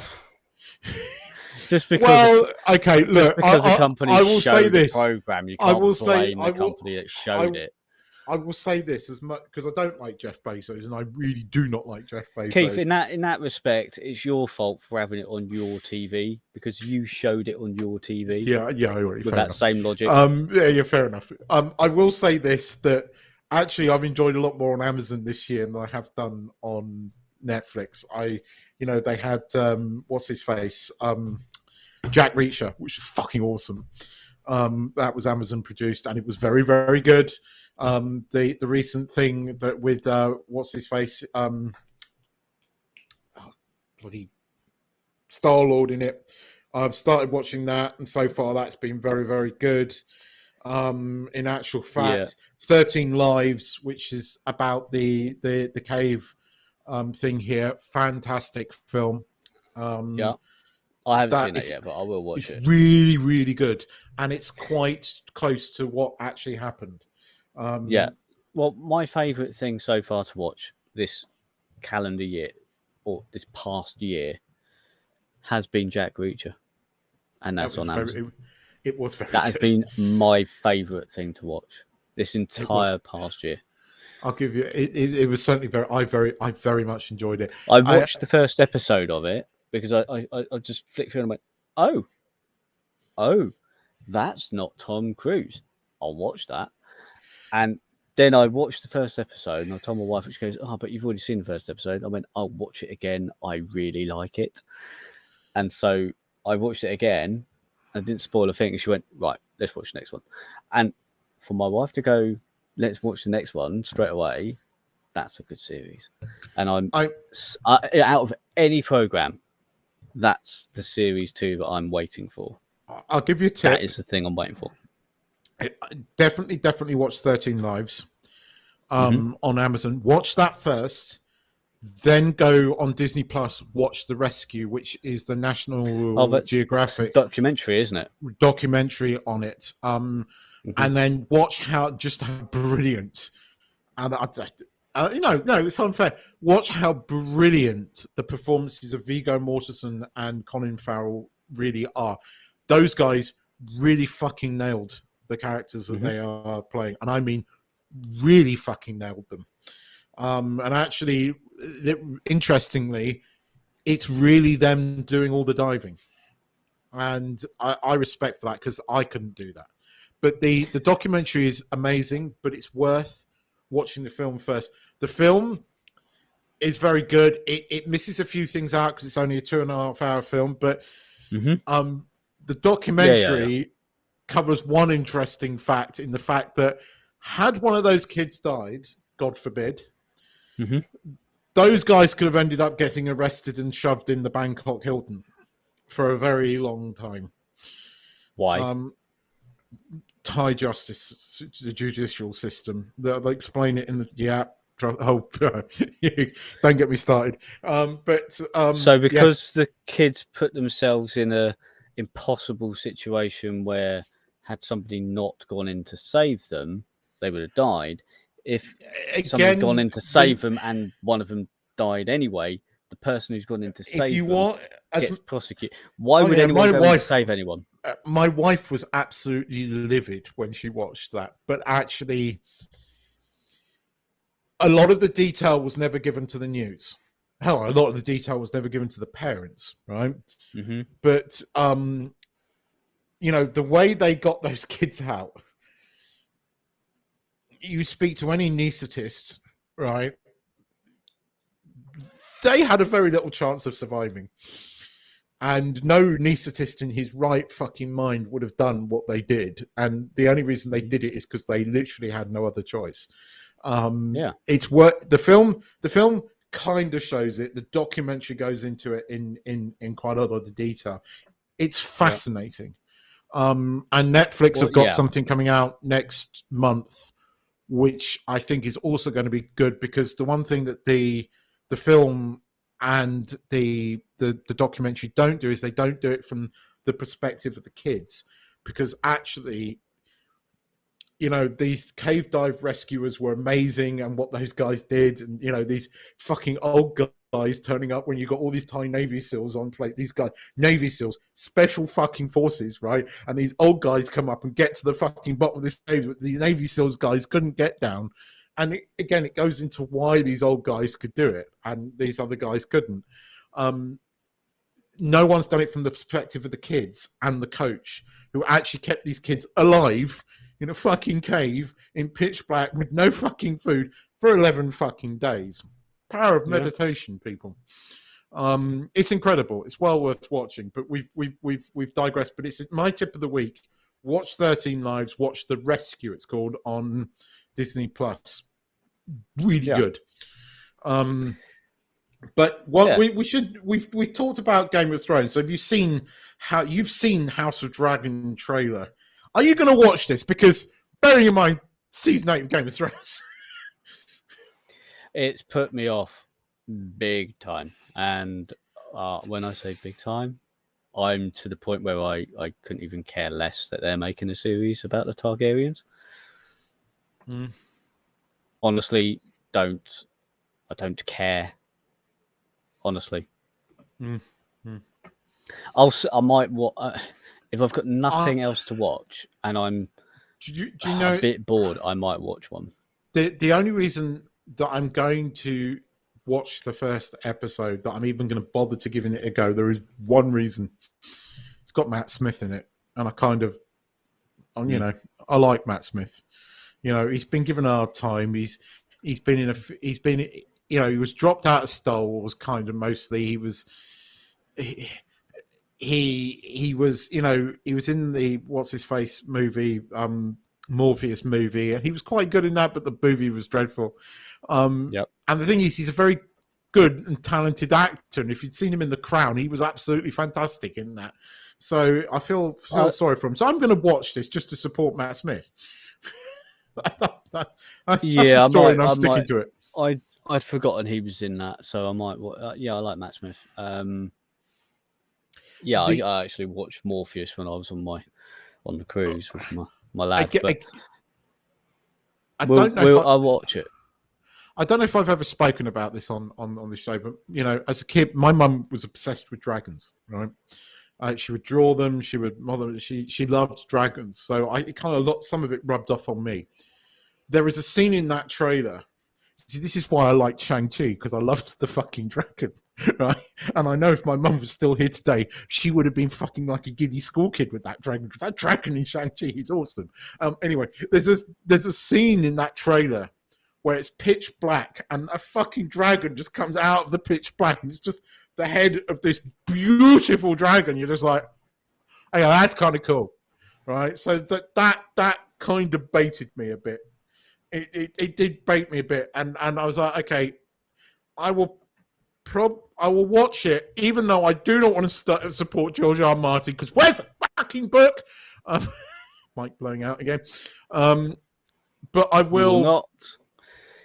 Just because. Well, okay, look, because a company I will say this. Program, you can't blame the company that showed it. I will say this as much because I don't like Jeff Bezos, and I really do not like Jeff Bezos. Keith, in that respect, it's your fault for having it on your TV because you showed it on your TV. Yeah, with that same logic. Yeah, fair enough. I will say this, that actually I've enjoyed a lot more on Amazon this year than I have done on Netflix. They had what's his face, Jack Reacher, which is fucking awesome. That was Amazon produced, and it was very, very good. The recent thing that with what's his face, bloody Star-Lord in it. I've started watching that, and so far that's been very, very good. In actual fact, 13 Lives, which is about the cave thing here, fantastic film. Yeah. I haven't seen it yet, but I will watch it. Really, really good, and it's quite close to what actually happened. Yeah. Well, my favourite thing so far to watch this calendar year or this past year has been Jack Reacher, and that's on Amazon. It was very. That has been my favourite thing to watch this entire past year. I'll give you. It was certainly I very much enjoyed it. I watched the first episode of it because I just flicked through and went, oh, that's not Tom Cruise. I'll watch that. And then I watched the first episode and I told my wife, which goes, oh, but you've already seen the first episode. I went, I'll watch it again. I really like it. And so I watched it again. I didn't spoil a thing. And she went, right, let's watch the next one. And for my wife to go, let's watch the next one straight away, that's a good series. And out of any program, that's the series 2 that I'm waiting for. I'll give you a tip. That is the thing I'm waiting for. Definitely watch 13 Lives on Amazon. Watch that first. Then go on Disney Plus, watch The Rescue, which is the National Geographic documentary, isn't it? Documentary on it. And then watch how brilliant. And no, it's unfair. Watch how brilliant the performances of Viggo Mortensen and Colin Farrell really are. Those guys really fucking nailed the characters that they are playing, and I mean, really fucking nailed them. And actually, interestingly, it's really them doing all the diving, and I respect for that because I couldn't do that. But the documentary is amazing, but it's worth watching the film first. The film is very good. It misses a few things out because it's only a 2.5 hour film, but the documentary covers one interesting fact in the fact that had one of those kids died, God forbid, those guys could have ended up getting arrested and shoved in the Bangkok Hilton for a very long time. Why? Thai justice, the judicial system. They'll explain it in the don't get me started. So because the kids put themselves in a impossible situation where had somebody not gone in to save them, they would have died. If somebody had gone in to save them and one of them died anyway, the person who's gone in to save them gets prosecuted. Why would anyone go in to save anyone? My wife was absolutely livid when she watched that, but actually a lot of the detail was never given to the news. Hell, a lot of the detail was never given to the parents, right? But the way they got those kids out, you speak to any anaesthetist, right? They had a very little chance of surviving. And no anaesthetist in his right fucking mind would have done what they did. And the only reason they did it is because they literally had no other choice. It's what the film kind of shows it. The documentary goes into it in quite a lot of the detail. It's fascinating. And Netflix have got something coming out next month, which I think is also going to be good, because the one thing that the film and the documentary don't do is they don't do it from the perspective of the kids, because actually, these cave dive rescuers were amazing, and what those guys did, and these fucking old guys turning up when you got all these Thai Navy SEALs on plate. These guys, Navy SEALs, special fucking forces, right? And these old guys come up and get to the fucking bottom of this cave that the Navy SEALs guys couldn't get down. And it goes into why these old guys could do it and these other guys couldn't. No one's done it from the perspective of the kids and the coach, who actually kept these kids alive in a fucking cave in pitch black with no fucking food for 11 fucking days. Power of meditation, people. It's incredible. It's well worth watching. But we've digressed. But it's my tip of the week. Watch 13 Lives. Watch The Rescue, it's called, on Disney Plus. Really good. But what we've talked about Game of Thrones. So have you seen House of Dragon trailer? Are you going to watch this? Because bearing in mind season 8 of Game of Thrones, it's put me off big time. And when I say big time, I'm to the point where I couldn't even care less that they're making a series about the Targaryens. Honestly, I don't care. Honestly, I might if I've got nothing else to watch and I'm a bit bored, I might watch one. the only reason that I'm going to watch the first episode, that I'm even going to bother to giving it a go, there is one reason. It's got Matt Smith in it, and I kind of, you know, I like Matt Smith. You know, he's been given a hard time. He's been you know, he was dropped out of Star Wars kind of mostly. He was you know, he was in the what's his face movie, Morpheus movie, and he was quite good in that, but the movie was dreadful. Yep. And the thing is, he's a very good and talented actor, and if you'd seen him in The Crown, he was absolutely fantastic in that. So I feel sorry for him. So I'm going to watch this just to support Matt Smith. That's the story, and I'm sticking to it. I'd forgotten he was in that, so I might. Yeah, I like Matt Smith. Yeah, I actually watched Morpheus when I was on the cruise with my lad. I'll watch it. I don't know if I've ever spoken about this on the show, but you know, as a kid, my mum was obsessed with dragons. Right, she would draw them. She would model. She loved dragons. So it kind of some of it rubbed off on me. There is a scene in that trailer. See, this is why I like Shang-Chi, because I loved the fucking dragon, right? And I know if my mum was still here today, she would have been fucking like a giddy school kid with that dragon, because that dragon in Shang-Chi is awesome. Anyway, there's a scene in that trailer where it's pitch black and a fucking dragon just comes out of the pitch black, and it's just the head of this beautiful dragon. You're just like, oh, yeah, that's kind of cool, right? So that kind of baited me a bit. It did bait me a bit, and I was like, okay, I will watch it, even though I do not want to support George R. R. Martin, because where's the fucking book? Mic blowing out again. But I will not.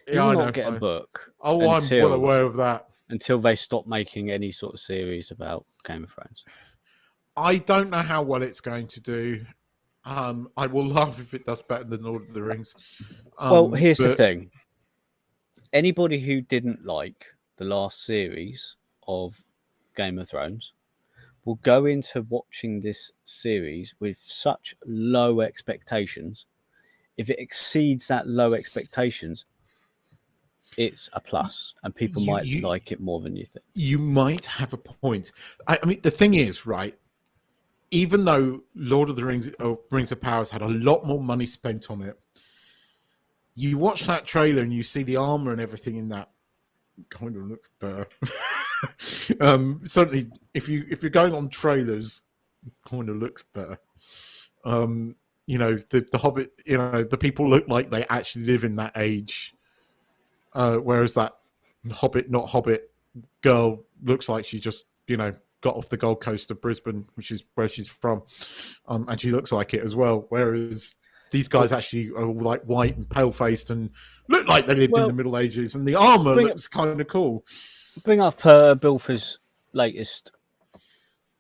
Yeah, I know. Get a book. I'm well aware of that. Until they stop making any sort of series about Game of Thrones. I don't know how well it's going to do. I will laugh if it does better than Lord of the Rings. Well, here's the thing. Anybody who didn't like the last series of Game of Thrones will go into watching this series with such low expectations. If it exceeds that low expectations, it's a plus, and people might like it more than you think. You might have a point. I mean, the thing is, right, even though Lord of the Rings or Rings of Power has had a lot more money spent on it, you watch that trailer and you see the armor and everything in that kind of looks better. Certainly, if you're going on trailers, it kind of looks better. You know, the Hobbit, you know, the people look like they actually live in that age. Whereas that Hobbit, not Hobbit girl looks like she just, you know, got off the Gold Coast of Brisbane, which is where she's from. And she looks like it as well. Whereas these guys actually are like white and pale-faced and look like they lived in the Middle Ages. And the armor looks kind of cool. Bring up Bilfer's latest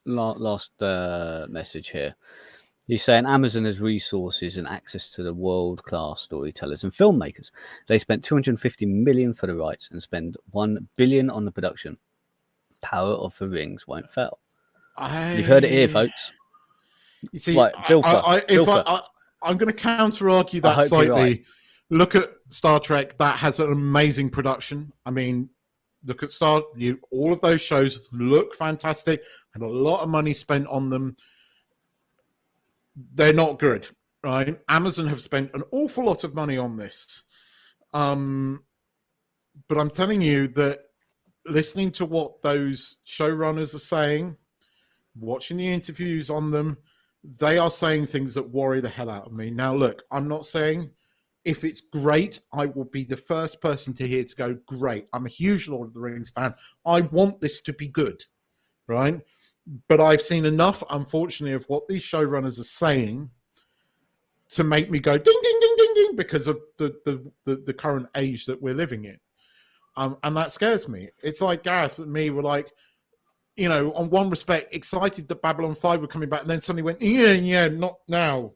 last message here. He's saying Amazon has resources and access to the world-class storytellers and filmmakers. They spent $250 million for the rights and spend $1 billion on the production. Power of the Rings won't fail. You've heard it here, folks. You see, right, I'm going to counter-argue that slightly. Right. Look at Star Trek. That has an amazing production. I mean, look at all of those shows look fantastic. Had a lot of money spent on them. They're not good, right? Amazon have spent an awful lot of money on this. But I'm telling you that listening to what those showrunners are saying, watching the interviews on them, they are saying things that worry the hell out of me. Now, look, I'm not saying if it's great, I will be the first person to hear to go, great. I'm a huge Lord of the Rings fan. I want this to be good, right? But I've seen enough, unfortunately, of what these showrunners are saying to make me go ding, ding, ding, ding, ding, because of the current age that we're living in. And that scares me. It's like Gareth and me were like, you know, on one respect, excited that Babylon 5 were coming back, and then suddenly went, yeah, not now.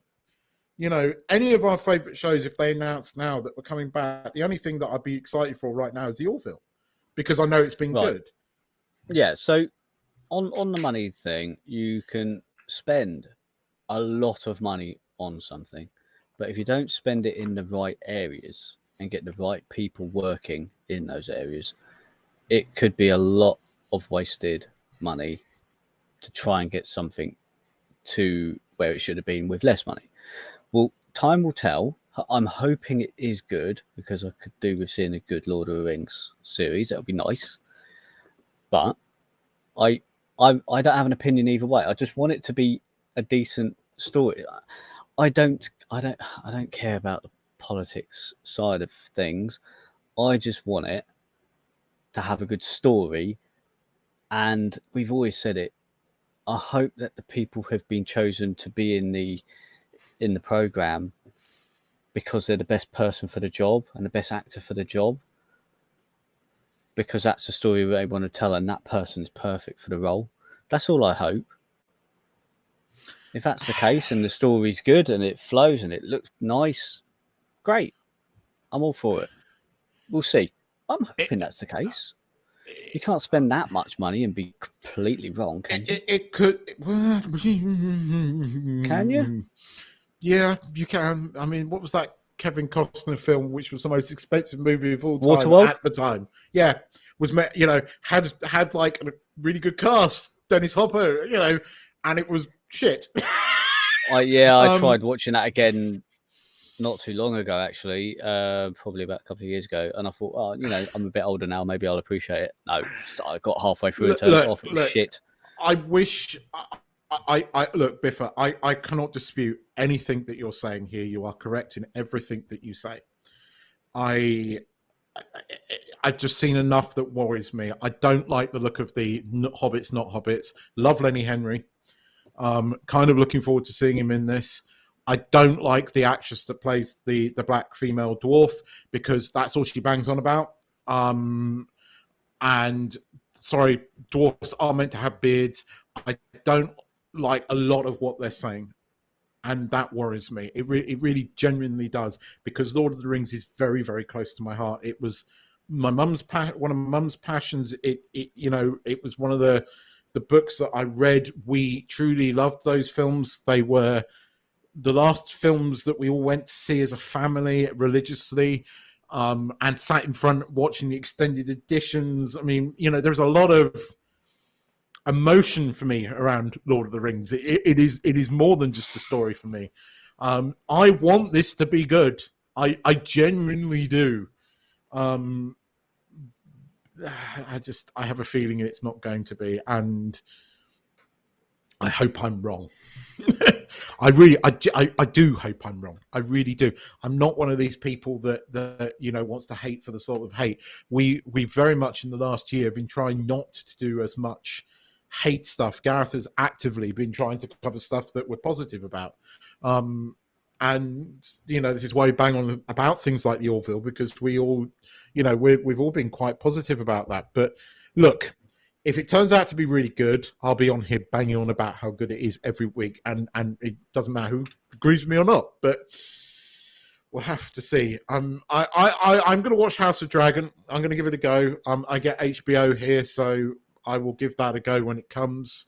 You know, any of our favourite shows, if they announced now that we're coming back, the only thing that I'd be excited for right now is the Orville, because I know it's been good. Yeah, so on the money thing, you can spend a lot of money on something, but if you don't spend it in the right areas, and get the right people working in those areas, it could be a lot of wasted money to try and get something to where it should have been with less money. Well, time will tell. I'm hoping it is good, because I could do with seeing a good Lord of the Rings series. That would be nice. But I don't have an opinion either way. I just want it to be a decent story. I don't care about the politics side of things. I just want it to have a good story. And we've always said it. I hope that the people who have been chosen to be in the program because they're the best person for the job and the best actor for the job, because that's the story they want to tell, and that person is perfect for the role. That's all I hope. If that's the case and the story's good and it flows and it looks nice, great. I'm all for it. We'll see. I'm hoping that's the case. You can't spend that much money and be completely wrong, can you? It could. Can you? Yeah, you can. I mean, what was that Kevin Costner film, which was the most expensive movie of all time Waterworld? at the time? Yeah, was had like a really good cast, Dennis Hopper, and it was shit. I tried watching that again not too long ago, actually, probably about a couple of years ago, and I thought, I'm a bit older now, maybe I'll appreciate it. No, I got halfway through and turned it off. It was shit. I wish. I look, Biffa. I cannot dispute anything that you're saying here. You are correct in everything that you say. I've just seen enough that worries me. I don't like the look of the Hobbits, not Hobbits. Love Lenny Henry. Kind of looking forward to seeing him in this. I don't like the actress that plays the black female dwarf, because that's all she bangs on about. And sorry, dwarfs are meant to have beards. I don't like a lot of what they're saying, and that worries me. It really genuinely does, because Lord of the Rings is very, very close to my heart. It was my mum's one of my mum's passions. It was one of the books that I read. We truly loved those films. They were the last films that we all went to see as a family religiously, and sat in front watching the extended editions. I mean, there's a lot of emotion for me around Lord of the Rings. It is more than just a story for me. I want this to be good. I genuinely do. I have a feeling it's not going to be, and I hope I'm wrong. I do hope I'm wrong. I really do. I'm not one of these people that wants to hate for the sort of hate. We very much in the last year have been trying not to do as much hate stuff. Gareth has actively been trying to cover stuff that we're positive about. And this is why we bang on about things like the Orville, because we all, we've all been quite positive about that. But look, if it turns out to be really good, I'll be on here banging on about how good it is every week, and it doesn't matter who agrees with me or not. But we'll have to see. I'm going to watch House of Dragon. I'm going to give it a go. I get HBO here, so I will give that a go when it comes.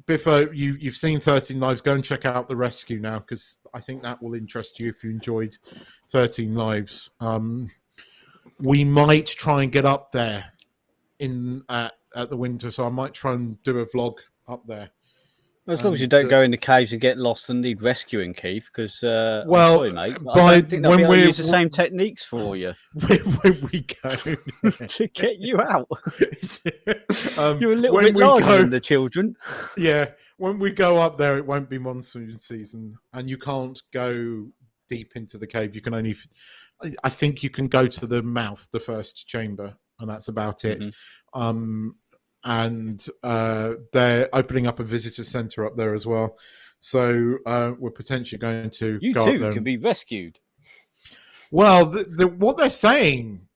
Biffo, you've seen 13 Lives. Go and check out The Rescue now, because I think that will interest you if you enjoyed 13 Lives. We might try and get up there at the winter, so I might try and do a vlog up there. As long as you don't go in the caves and get lost and need rescuing, Keith, because I'm sorry, mate, I don't think they'll be able to use the same techniques for you. When we go to get you out. You're a little bit larger than the children. Yeah, when we go up there, it won't be monsoon season, and you can't go deep into the cave. You can only, I think, you can go to the mouth, the first chamber, and that's about it. Mm-hmm. And they're opening up a visitor centre up there as well. So we're potentially going to go up there. You can be rescued. Well, what they're saying,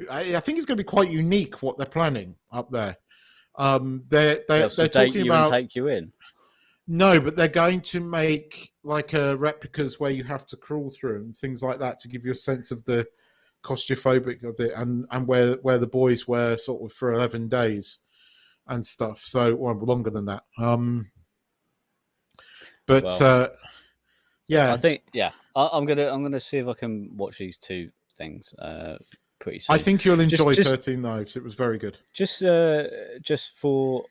I think it's going to be quite unique what they're planning up there. They're talking about take you in. No, but they're going to make like replicas where you have to crawl through and things like that to give you a sense of the claustrophobic of it, and where the boys were sort of for 11 days. And stuff, so longer than that. Yeah, I think I'm gonna see if I can watch these two things pretty soon. I think you'll enjoy Just 13 Knives. It was very good. just for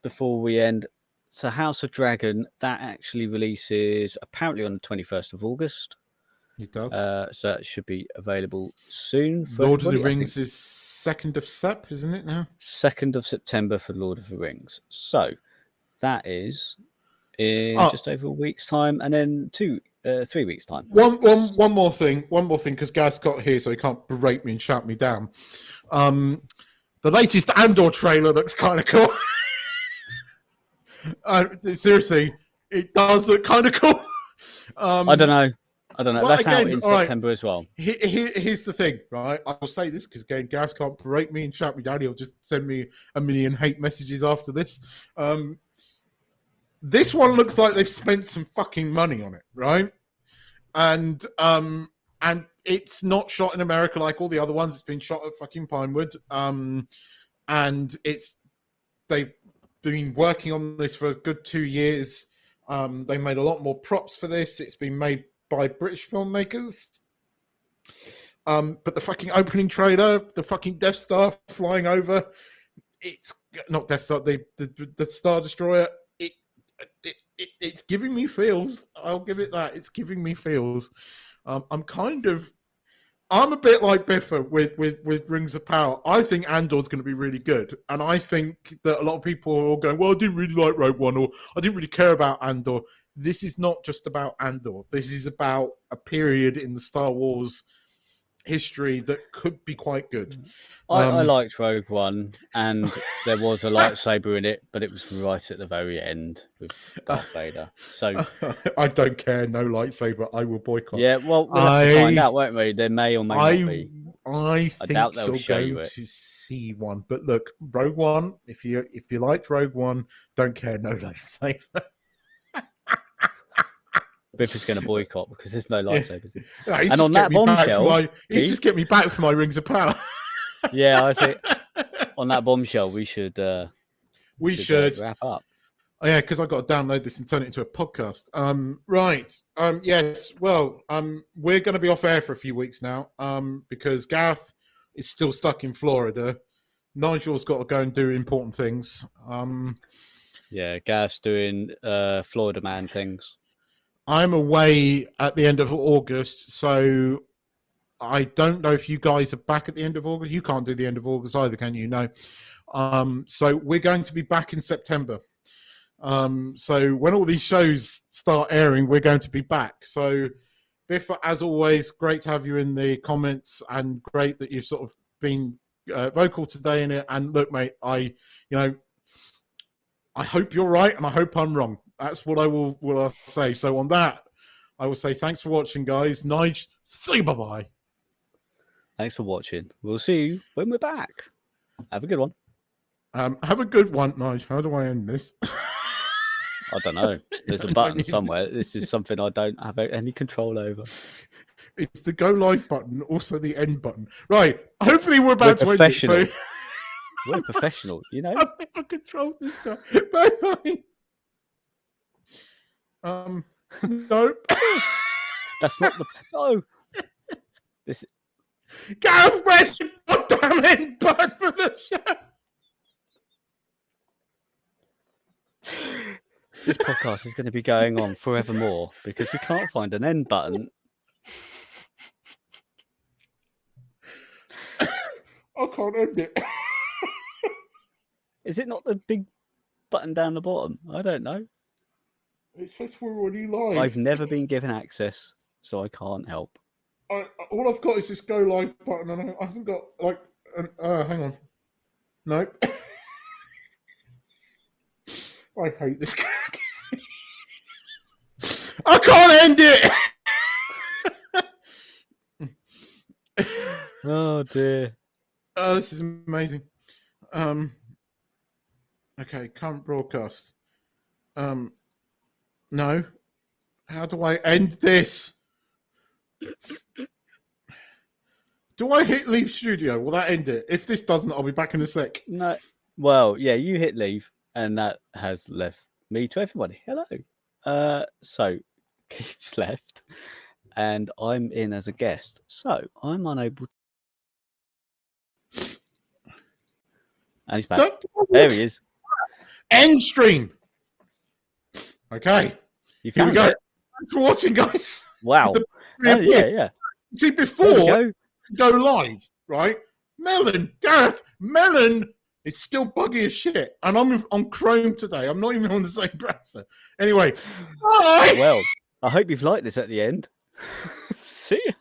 before we end. So House of Dragon, that actually releases apparently on the 21st of August. It does. So it should be available soon for Lord of the everybody. Rings is 2nd of Sep, isn't it now? 2nd of September for Lord of the Rings. So that is in just over a week's time, and then 3 weeks' time. One more thing, because Gaz got here, so he can't berate me and shout me down. The latest Andor trailer looks kind of cool. Seriously, it does look kind of cool. I don't know. Well, That's again, out in all right. September as well. Here's the thing, right? I will say this because, again, Gareth can't berate me and shout me down. He'll just send me a million hate messages after this. This one looks like they've spent some fucking money on it, right? And it's not shot in America like all the other ones. It's been shot at fucking Pinewood. And they've been working on this for a good 2 years. They made a lot more props for this. It's been made by British filmmakers. But the fucking opening trailer, the fucking Death Star flying over, it's not Death Star, the Star Destroyer. It's giving me feels. I'll give it that. It's giving me feels. I'm a bit like Biffa with Rings of Power. I think Andor's going to be really good. And I think that a lot of people are all going, well, I didn't really like Rogue One, or I didn't really care about Andor. This is not just about Andor. This is about a period in the Star Wars history that could be quite good. I liked Rogue One, and there was a lightsaber in it, but it was right at the very end with Darth Vader. So I don't care. No lightsaber. I will boycott. Yeah, well, we'll have to find out, won't we? There may or may not be. I doubt think they'll you're show you going it. to see one. But look, Rogue One. If you liked Rogue One, don't care. No lightsaber. Biff is going to boycott because there's no lightsabers. No, And on that bombshell, he's just get me back for my Rings of Power. Yeah, I think on that bombshell we should wrap up. Oh, yeah, because I've got to download this and turn it into a podcast. Right. Yes. Well, we're going to be off air for a few weeks now because Gareth is still stuck in Florida. Nigel's got to go and do important things. Yeah, Gareth's doing Florida man things. I'm away at the end of August, so I don't know if you guys are back at the end of August. You can't do the end of August either, can you? No. So we're going to be back in September. So when all these shows start airing, we're going to be back. So Biff, as always, great to have you in the comments, and great that you've sort of been vocal today in it. And look, mate, I hope you're right, and I hope I'm wrong. That's what I will say. So on that, I will say thanks for watching, guys. Nige, say bye-bye. Thanks for watching. We'll see you when we're back. Have a good one. Have a good one, Nige. How do I end this? I don't know. There's a button somewhere. This is something I don't have any control over. It's the go live button, also the end button. Right. Hopefully we're about to end it. So... We're professional, you know. I've never controlled this guy. Bye-bye. No. That's not the... No. This... Gareth, where's the goddamn end button for the show? This podcast is going to be going on forevermore because we can't find an end button. I can't end it. Is it not the big button down the bottom? I don't know. It says we're already live. I've never been given access, so I can't help. All I've got is this go live button, and I haven't got like an. Hang on. Nope. I hate this guy. I can't end it. Oh dear. Oh, this is amazing. Okay, current broadcast. No. How do I end this? Do I hit leave studio? Will that end it? If this doesn't, I'll be back in a sec. No. Well, yeah, you hit leave, and that has left me to everybody. Hello. So keeps left, and I'm in as a guest, so I'm unable. And he's back. There he is. End stream. Okay. You Here we found go. it. Thanks for watching, guys. Wow. Yeah. See, There before we go live, right? Gareth, Melon is still buggy as shit. And I'm on Chrome today. I'm not even on the same browser. Anyway. Bye. Well, I hope you've liked this at the end. See ya.